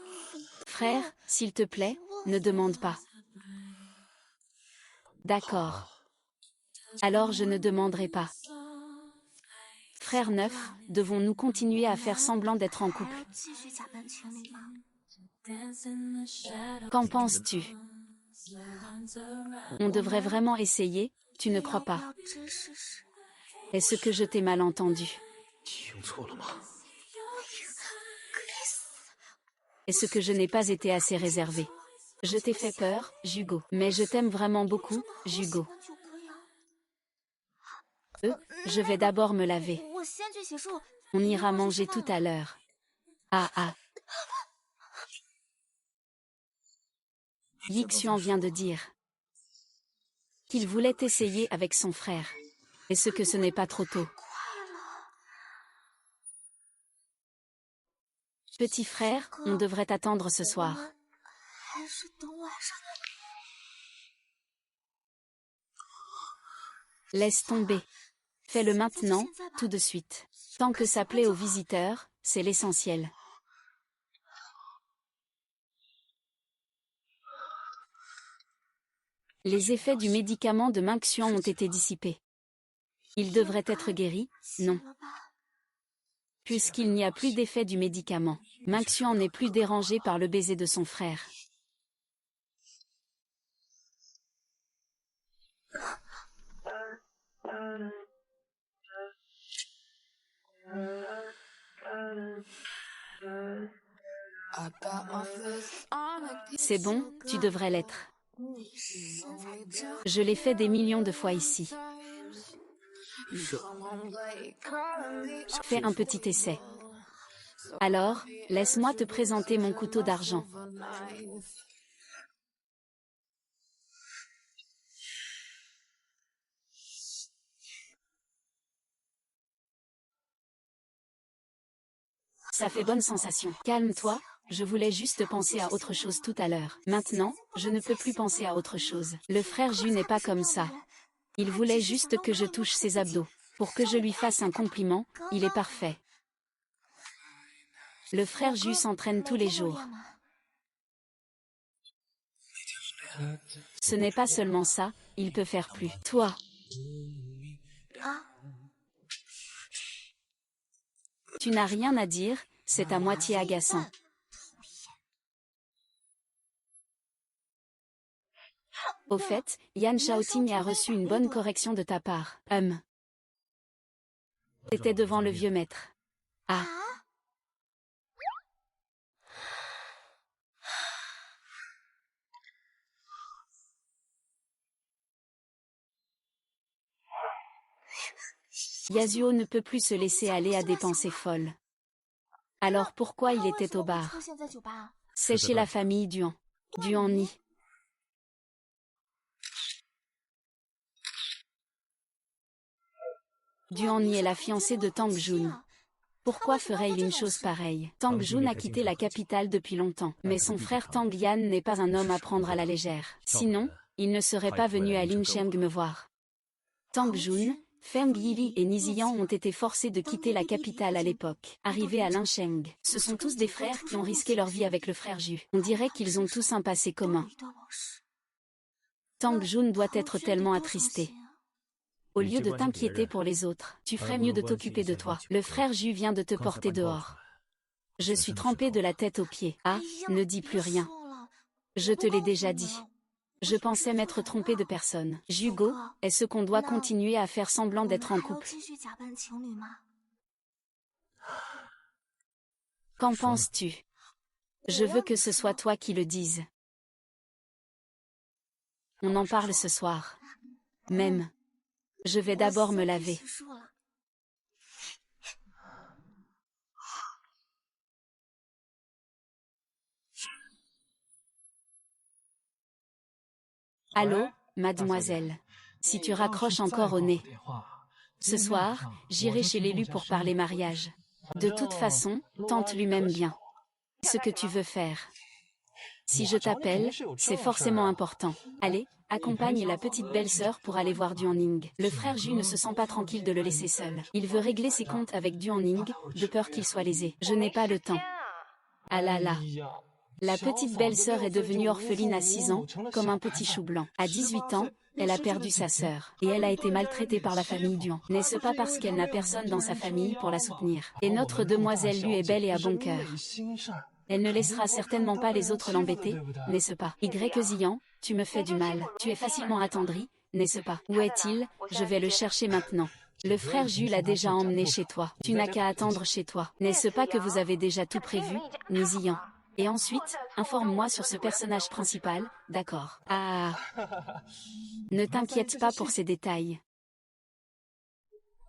Frère, s'il te plaît, ne demande pas. D'accord. Alors je ne demanderai pas. Frère 9, devons-nous continuer à faire semblant d'être en couple? Qu'en penses-tu? On devrait vraiment essayer, tu ne crois pas? Est-ce que je t'ai mal entendu? Est-ce que je n'ai pas été assez réservée? Je t'ai fait peur, Jugo. Mais je t'aime vraiment beaucoup, Jugo. Je vais d'abord me laver. On ira manger tout à l'heure. Ah ah. Yixian vient de dire qu'il voulait essayer avec son frère. Est-ce que ce n'est pas trop tôt? Petit frère, on devrait attendre ce soir. Laisse tomber. Fais-le maintenant, tout de suite. Tant que ça plaît aux visiteurs, c'est l'essentiel. Les effets du médicament de Minxian ont été dissipés. Il devrait être guéri, non? Puisqu'il n'y a plus d'effet du médicament, Minxian n'est plus dérangé par le baiser de son frère. C'est bon, tu devrais l'être. Je l'ai fait des millions de fois ici. Fais un petit essai. Alors, laisse-moi te présenter mon couteau d'argent. Ça fait bonne sensation. Calme-toi, je voulais juste penser à autre chose tout à l'heure. Maintenant, je ne peux plus penser à autre chose. Le frère Ju n'est pas comme ça. Il voulait juste que je touche ses abdos. Pour que je lui fasse un compliment, il est parfait. Le frère Ju s'entraîne tous les jours. Ce n'est pas seulement ça, il peut faire plus. Toi. Tu n'as rien à dire, c'est à moitié agaçant. Au fait, Yan Shaoting a reçu une bonne correction de ta part. C'était devant le vieux maître. Ah. Yasuo ne peut plus se laisser aller à des pensées folles. Alors pourquoi il était au bar? C'est chez la famille Duan. Duan Ni. Duan Ni est la fiancée de Tang Jun. Pourquoi ferait-il une chose pareille? Tang Jun a quitté la capitale depuis longtemps, mais son frère Tang Yan n'est pas un homme à prendre à la légère. Sinon, il ne serait pas venu à Lincheng me voir. Tang Jun, Feng Yili et Nizian ont été forcés de quitter la capitale à l'époque. Arrivés à Lincheng, ce sont tous des frères qui ont risqué leur vie avec le frère Ju. On dirait qu'ils ont tous un passé commun. Tang Jun doit être tellement attristé. Au lieu de t'inquiéter pour les autres, tu ferais mieux de t'occuper de toi. Le frère Ju vient de te porter dehors. Je suis trempée de la tête aux pieds. Ah, ne dis plus rien. Je te l'ai déjà dit. Je pensais m'être trompée de personne. Jugo, est-ce qu'on doit continuer à faire semblant d'être en couple? Qu'en penses-tu? Je veux que ce soit toi qui le dises. On en parle ce soir. Même. Je vais d'abord me laver. Allô, mademoiselle. Si tu raccroches encore au nez. Ce soir, j'irai chez l'élu pour parler mariage. De toute façon, tente lui-même bien. Ce que tu veux faire. Si je t'appelle, c'est forcément important. Allez, accompagne la petite belle-sœur pour aller voir Duan-Ning. Le frère Ju ne se sent pas tranquille de le laisser seul. Il veut régler ses comptes avec Duan-Ning, de peur qu'il soit lésé. Je n'ai pas le temps. Ah là là. La petite belle-sœur est devenue orpheline à 6 ans, comme un petit chou blanc. À 18 ans, elle a perdu sa sœur, et elle a été maltraitée par la famille Duan. N'est-ce pas parce qu'elle n'a personne dans sa famille pour la soutenir? Et notre demoiselle Lu est belle et a bon cœur. Elle ne laissera certainement pas les autres l'embêter, n'est-ce pas? Y Ziyan, tu me fais du mal. Tu es facilement attendri, n'est-ce pas? Où est-il? Je vais le chercher maintenant. Le frère Ju l'a déjà emmené chez toi. Tu n'as qu'à attendre chez toi. N'est-ce pas que vous avez déjà tout prévu, Ziyan? Et ensuite, informe-moi sur ce personnage principal, d'accord? Ah, ne t'inquiète pas pour ces détails.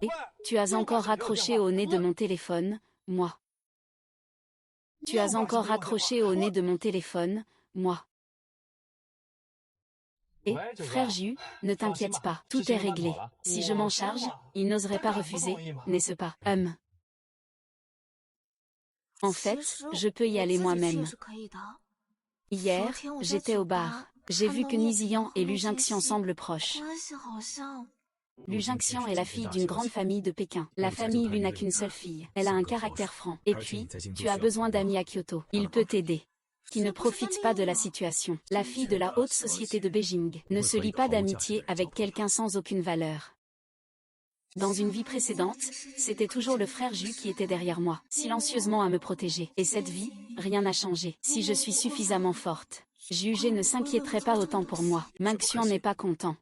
Et, tu as encore raccroché au nez de mon téléphone, moi. Tu as encore raccroché au nez de mon téléphone, moi. Et, frère Ju, ne t'inquiète pas, tout est réglé. Si je m'en charge, il n'oserait pas refuser, n'est-ce pas? En fait, je peux y aller moi-même. Hier, j'étais au bar. J'ai vu que Nizian et Lu Jingxian semblent proches. Lu Jingxian est la fille d'une grande famille de Pékin. La famille Lu n'a qu'une seule fille. Elle a un caractère franc. Et puis, tu as besoin d'amis à Kyoto. Il peut t'aider. Qui ne profite pas de la situation. La fille de la haute société de Beijing ne se lie pas d'amitié avec quelqu'un sans aucune valeur. Dans une vie précédente, c'était toujours le frère Ju qui était derrière moi, silencieusement à me protéger. Et cette vie, rien n'a changé. Si je suis suffisamment forte, Ju ne s'inquiéterait pas autant pour moi. Mengxian n'est pas content.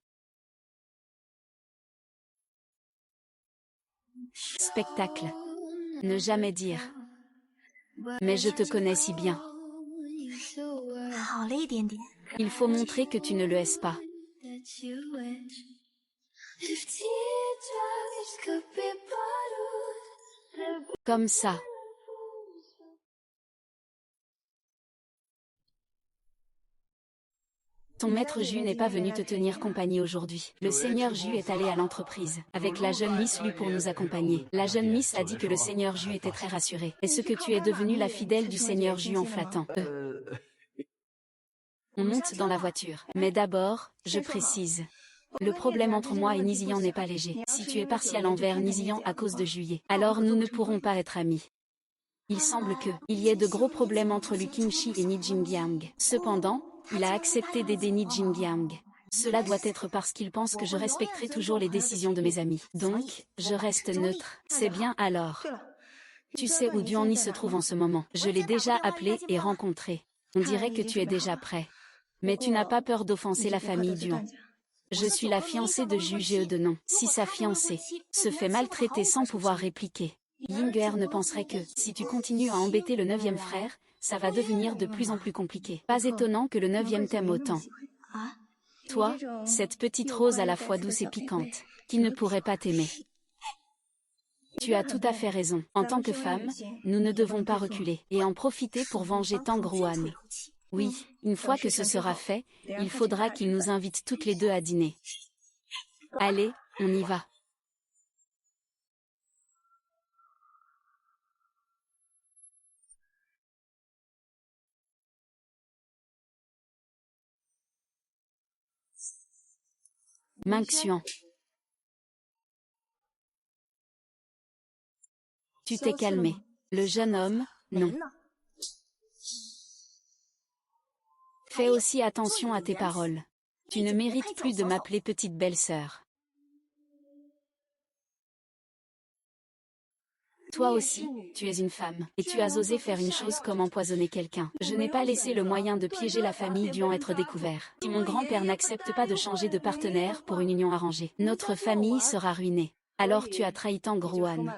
Spectacle. Ne jamais dire. Mais je te connais si bien. Il faut montrer que tu ne le haises pas. Comme ça. Ton maître Ju n'est pas venu te tenir compagnie aujourd'hui. Le seigneur Ju est allé à l'entreprise, avec la jeune Miss Lu pour nous accompagner. La jeune Miss a dit que le seigneur Ju était très rassuré. Est-ce que tu es devenue la fidèle du seigneur Ju en flattant? On monte dans la voiture. Mais d'abord, je précise. Le problème entre moi et Nizian n'est pas léger. Si tu es partial envers Nizian à cause de Juillet, alors nous ne pourrons pas être amis. Il semble il y ait de gros problèmes entre Lu Qingxi et Ni Jingyang. Cependant, il a accepté d'aider Ni Jingyang. Cela doit être parce qu'il pense que je respecterai toujours les décisions de mes amis. Donc, je reste neutre. C'est bien alors. Tu sais où Duan-Ni se trouve en ce moment. Je l'ai déjà appelé et rencontré. On dirait que tu es déjà prêt. Mais tu n'as pas peur d'offenser la famille Duan. Je suis la fiancée de Ju de nom. Si sa fiancée se fait maltraiter sans pouvoir répliquer, Yinger ne penserait que, si tu continues à embêter le 9e frère, ça va devenir de plus en plus compliqué. Pas étonnant que le 9e t'aime autant. Toi, cette petite rose à la fois douce et piquante, qui ne pourrait pas t'aimer. Tu as tout à fait raison. En tant que femme, nous ne devons pas reculer, et en profiter pour venger Tang Ruan. Oui, une fois que ce sera fait, il faudra qu'il nous invite toutes les deux à dîner. Allez, on y va. Mengxian. Tu t'es calmé. Le jeune homme, non. Fais aussi attention à tes paroles. Tu ne mérites plus de m'appeler petite belle-sœur. Toi aussi, tu es une femme, et tu as osé faire une chose comme empoisonner quelqu'un. Je n'ai pas laissé le moyen de piéger la famille Duan être découvert. Si mon grand-père n'accepte pas de changer de partenaire pour une union arrangée, notre famille sera ruinée. Alors tu as trahi Tang Ruan.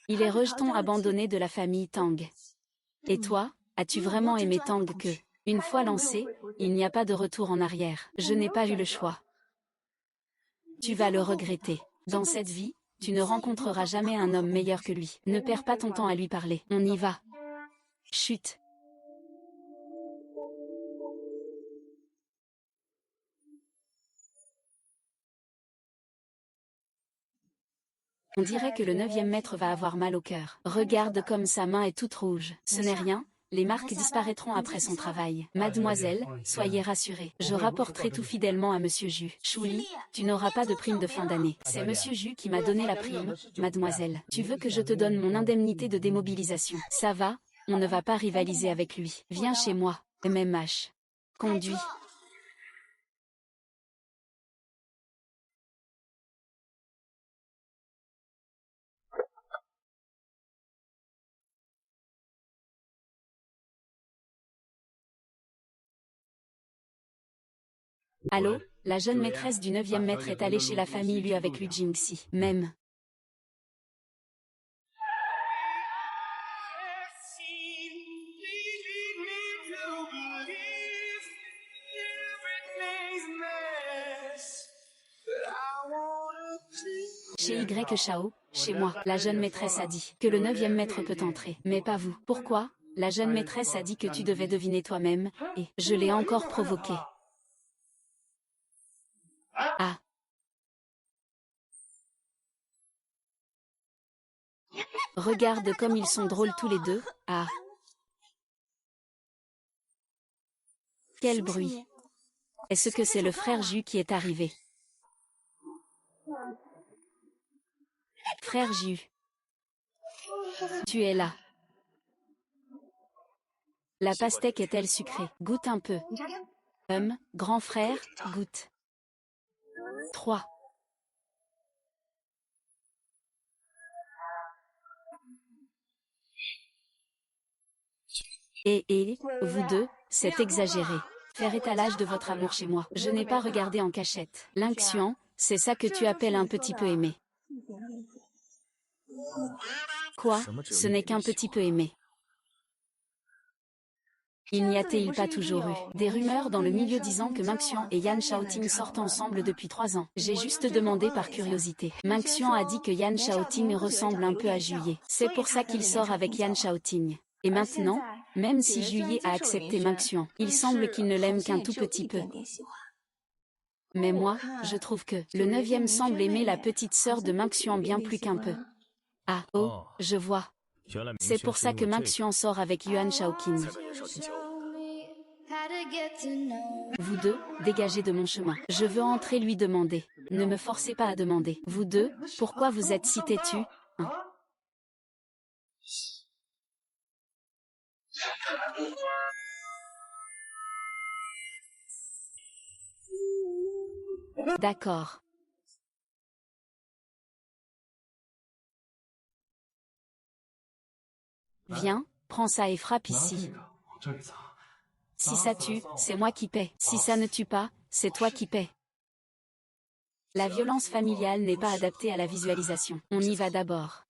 Il est rejeton abandonné de la famille Tang. Et toi, as-tu vraiment aimé Tang que, une fois lancé, il n'y a pas de retour en arrière? Je n'ai pas eu le choix. Tu vas le regretter. Dans cette vie, tu ne rencontreras jamais un homme meilleur que lui. Ne perds pas ton temps à lui parler. On y va. Chut. On dirait que le 9e maître va avoir mal au cœur. Regarde comme sa main est toute rouge. Ce n'est rien, les marques disparaîtront après son travail. Mademoiselle, soyez rassurée. Je rapporterai tout fidèlement à Monsieur Ju. Chouli, tu n'auras pas de prime de fin d'année. C'est Monsieur Ju qui m'a donné la prime, mademoiselle. Tu veux que je te donne mon indemnité de démobilisation? Ça va, on ne va pas rivaliser avec lui. Viens chez moi, MMH. Conduis. Allô, la jeune maîtresse du 9e maître est allée chez la famille Lu avec Lu Jingxi. Même. Chez Y Shao, chez moi, la jeune maîtresse a dit que le 9e maître peut entrer, mais pas vous. Pourquoi? La jeune maîtresse a dit que tu devais deviner toi-même, et je l'ai encore provoqué. Ah. Regarde comme ils sont drôles tous les deux. Ah. Quel bruit. Est-ce que c'est le frère Ju qui est arrivé? Frère Ju. Tu es là. La pastèque est-elle sucrée? Goûte un peu. Grand frère, goûte. 3. Et, vous deux, c'est exagéré. Faire étalage de votre amour chez moi. Je n'ai pas regardé en cachette. L'inxian, c'est ça que tu appelles un petit peu aimé. Quoi? Ce n'est qu'un petit peu aimé. Il n'y a-t-il pas toujours eu des rumeurs dans le milieu disant que Minxian et Yan Shaoting sortent ensemble depuis 3 ans? J'ai juste demandé par curiosité. Minxian a dit que Yan Shaoting ressemble un peu à Juillet. C'est pour ça qu'il sort avec Yan Shaoting. Et maintenant, même si Juillet a accepté Minxian, il semble qu'il ne l'aime qu'un tout petit peu. Mais moi, je trouve que le 9e semble aimer la petite sœur de Minxian bien plus qu'un peu. Ah, oh, je vois. C'est pour ça que Minxian sort avec Yuan Shaoqing. Vous deux, dégagez de mon chemin. Je veux entrer lui demander. Ne me forcez pas à demander. Vous deux, pourquoi vous êtes si têtus, hein? D'accord. Viens, prends ça et frappe ici. Si ça tue, c'est moi qui paie. Si ça ne tue pas, c'est toi qui paie. La violence familiale n'est pas adaptée à la visualisation. On y va d'abord.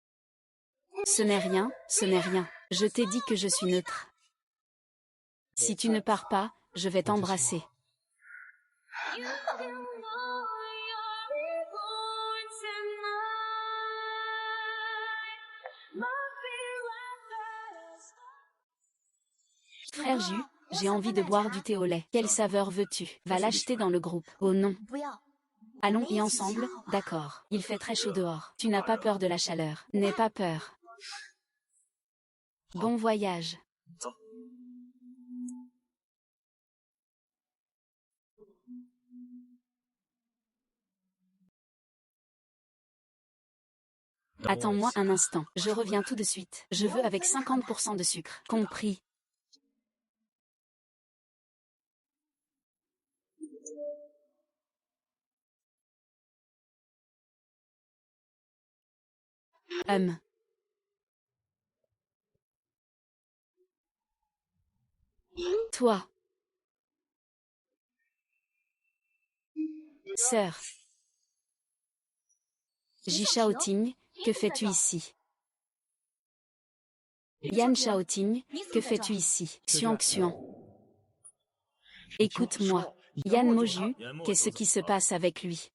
Ce n'est rien, ce n'est rien. Je t'ai dit que je suis neutre. Si tu ne pars pas, je vais t'embrasser. Frère Ju, j'ai envie de boire du thé au lait. Quelle saveur veux-tu? Va l'acheter dans le groupe. Oh non. Allons y ensemble, d'accord. Il fait très chaud dehors. Tu n'as pas peur de la chaleur. N'aie pas peur. Bon voyage. Attends-moi un instant. Je reviens tout de suite. Je veux avec 50% de sucre. Compris. Toi. Sœur. Ji Shaoting, que fais-tu ici? Yan Shaoting, que fais-tu ici? Xuan Xuan. Écoute-moi. Yan Moju, qu'est-ce qui se passe avec lui?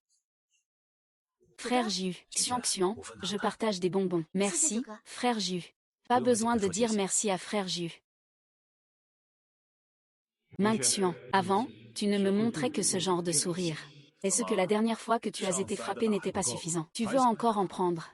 Frère Ju, Xuan Xuan, je partage des bonbons. Merci, frère Ju. Pas besoin de dire merci à frère Ju. Minxian, avant, tu ne me montrais que ce genre de sourire. Est-ce que la dernière fois que tu as été frappé n'était pas suffisant? Tu veux encore en prendre?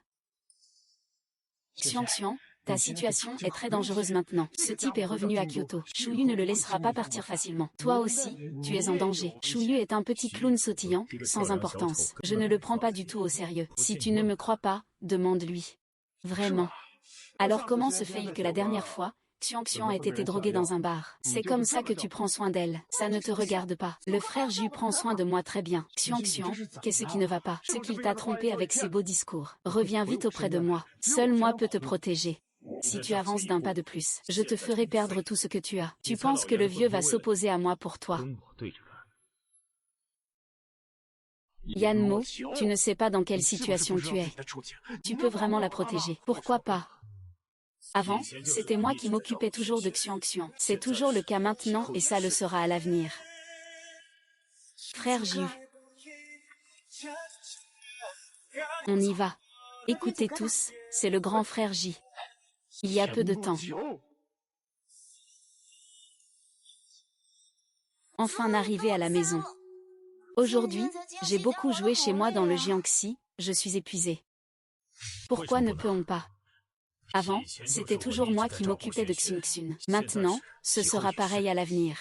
Xiang, ta situation est très dangereuse maintenant. Ce type est revenu à Kyoto. Shuyu ne le laissera pas partir facilement. Toi aussi, tu es en danger. Shuyu est un petit clown sautillant, sans importance. Je ne le prends pas du tout au sérieux. Si tu ne me crois pas, demande-lui. Vraiment. Alors comment se fait-il que la dernière fois, Xiang ait été droguée dans un bar? C'est comme ça que tu prends soin d'elle. Ça ne te regarde pas. Le frère Ju prend soin de moi très bien. Xiang, qu'est-ce qui ne va pas? Ce qu'il t'a trompé avec ses beaux discours. Reviens vite auprès de moi. Seul moi peux te protéger. Si tu avances d'un pas de plus, je te ferai perdre tout ce que tu as. Tu penses que le vieux va s'opposer à moi pour toi? Yanmo, tu ne sais pas dans quelle situation tu es. Tu peux vraiment la protéger. Pourquoi pas? Avant, c'était moi qui m'occupais toujours de Xiang. C'est toujours le cas maintenant et ça le sera à l'avenir. Frère Ju. On y va. Écoutez tous, c'est le grand frère J. Il y a peu de temps. Enfin arrivé à la maison. Aujourd'hui, j'ai beaucoup joué chez moi dans le Jiangxi, je suis épuisée. Pourquoi ne peut-on pas? Avant, c'était toujours moi qui m'occupais de Xun. Maintenant, ce sera pareil à l'avenir.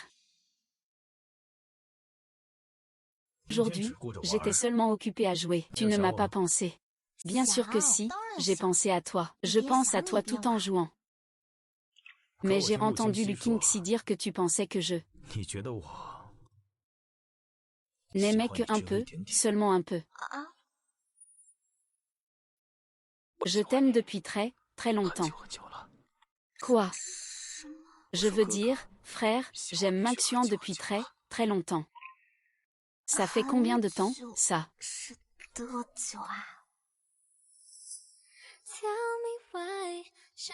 Aujourd'hui, j'étais seulement occupée à jouer. Tu ne m'as pas pensé. Bien sûr que si, j'ai pensé à toi. Je pense à toi tout en jouant. Mais j'ai entendu Lu Qingxi dire que tu pensais que je n'aimais que un peu, seulement un peu. Je t'aime depuis très, très longtemps. Quoi? Je veux dire, frère, j'aime Maxian depuis très, très longtemps. Ça fait combien de temps, ça?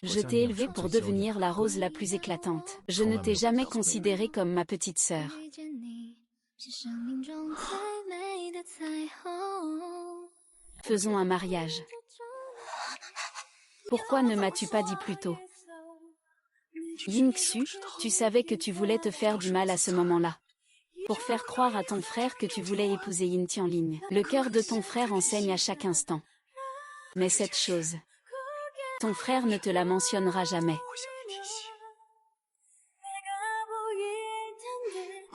Je t'ai élevée pour devenir la rose la plus éclatante. Je ne t'ai jamais considérée comme ma petite sœur. Faisons un mariage. Pourquoi ne m'as-tu pas dit plus tôt? Yingxu, tu savais que tu voulais te faire du mal à ce moment-là. Pour faire croire à ton frère que tu voulais épouser Yin Tianling. Le cœur de ton frère enseigne à chaque instant. Mais cette chose, ton frère ne te la mentionnera jamais.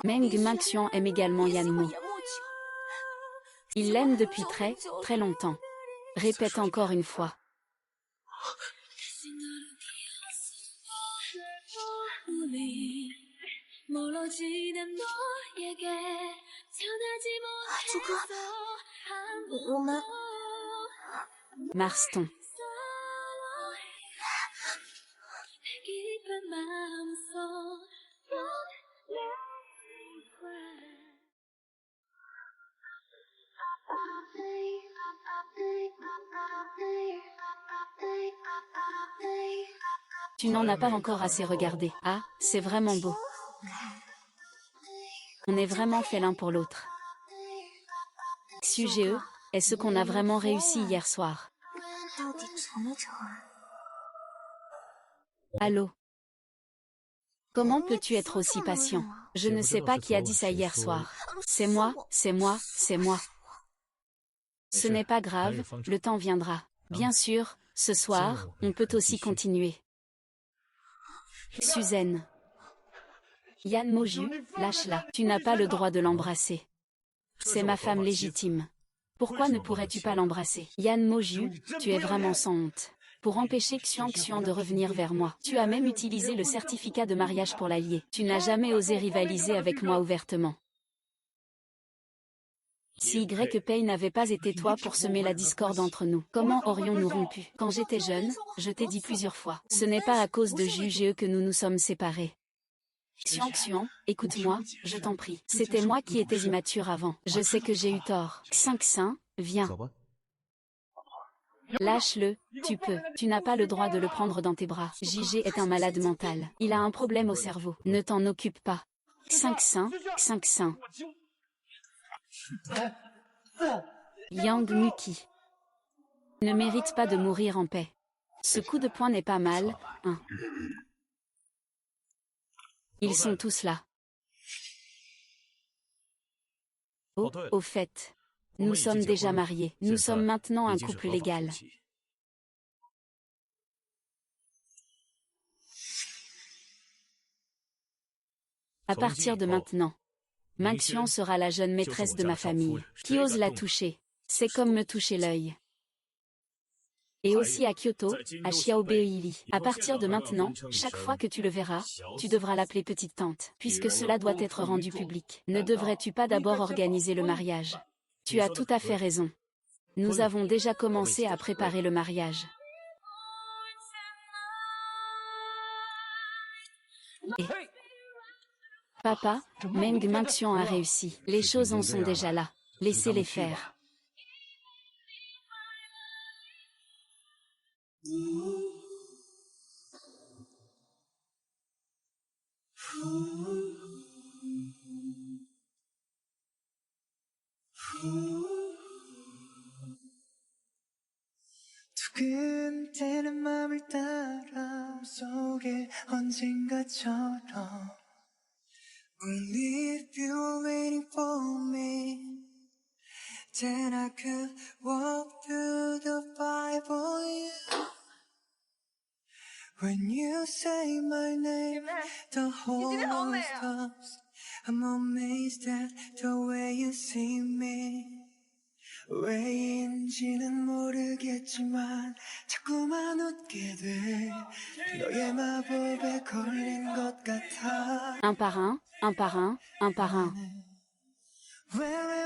Meng Maxian aime également Yanmo. Il l'aime depuis très, très longtemps. Répète encore une fois. Marston. Tu n'en as pas encore assez regardé. Ah, c'est vraiment beau. On est vraiment fait l'un pour l'autre. Xue, est ce qu'on a vraiment réussi hier soir. Allô? Comment peux-tu être aussi patient? Je ne sais pas qui a dit ça hier soir. C'est moi, c'est moi, c'est moi. Ce n'est pas grave, le temps viendra. Bien sûr, ce soir, on peut aussi continuer. Suzanne. Yanmo Ju, lâche-la. Tu n'as pas le droit de l'embrasser. C'est ma femme légitime. Pourquoi ne pourrais-tu pas l'embrasser? Yanmo Ju, tu es vraiment sans honte. Pour empêcher Xiang de revenir vers moi. Tu as même utilisé le certificat de mariage pour l'allier. Tu n'as jamais osé rivaliser avec moi ouvertement. Si Y n'avait pas été toi pour semer la discorde entre nous, comment aurions-nous rompu? Quand j'étais jeune, je t'ai dit plusieurs fois. Ce n'est pas à cause de Juge que nous nous sommes séparés. Xiang, écoute-moi, je t'en prie. C'était moi qui étais immature avant. Je sais que j'ai eu tort. Xin, viens. Lâche-le, tu peux. Tu n'as pas le droit de le prendre dans tes bras. JG est un malade mental. Il a un problème au cerveau. Ne t'en occupe pas. Xin. Yang Muki ne mérite pas de mourir en paix. Ce coup de poing n'est pas mal, hein. Ils sont tous là. Oh, au fait, nous sommes déjà mariés. Nous sommes maintenant un couple légal. À partir de maintenant, Minxian sera la jeune maîtresse de ma famille. Qui ose la toucher? C'est comme me toucher l'œil. Et aussi à Kyoto, à Xiaobeili. À partir de maintenant, chaque fois que tu le verras, tu devras l'appeler petite tante, puisque cela doit être rendu public. Ne devrais-tu pas d'abord organiser le mariage? Tu as tout à fait raison. Nous avons déjà commencé à préparer le mariage. Et papa, Meng Minxian a réussi. Les choses en sont déjà là. Laissez-les faire. 두근대는 맘을 따라 속에 언젠가처럼 Only if you're waiting for me Then I could walk through the fire for you When you say my name The whole world stops I'm amazed at the way you see me 왜인지는 모르겠지만 자꾸만 웃게 돼 너의 마법에 걸린 것 같아 Un par un, un par un, un par un. Wherever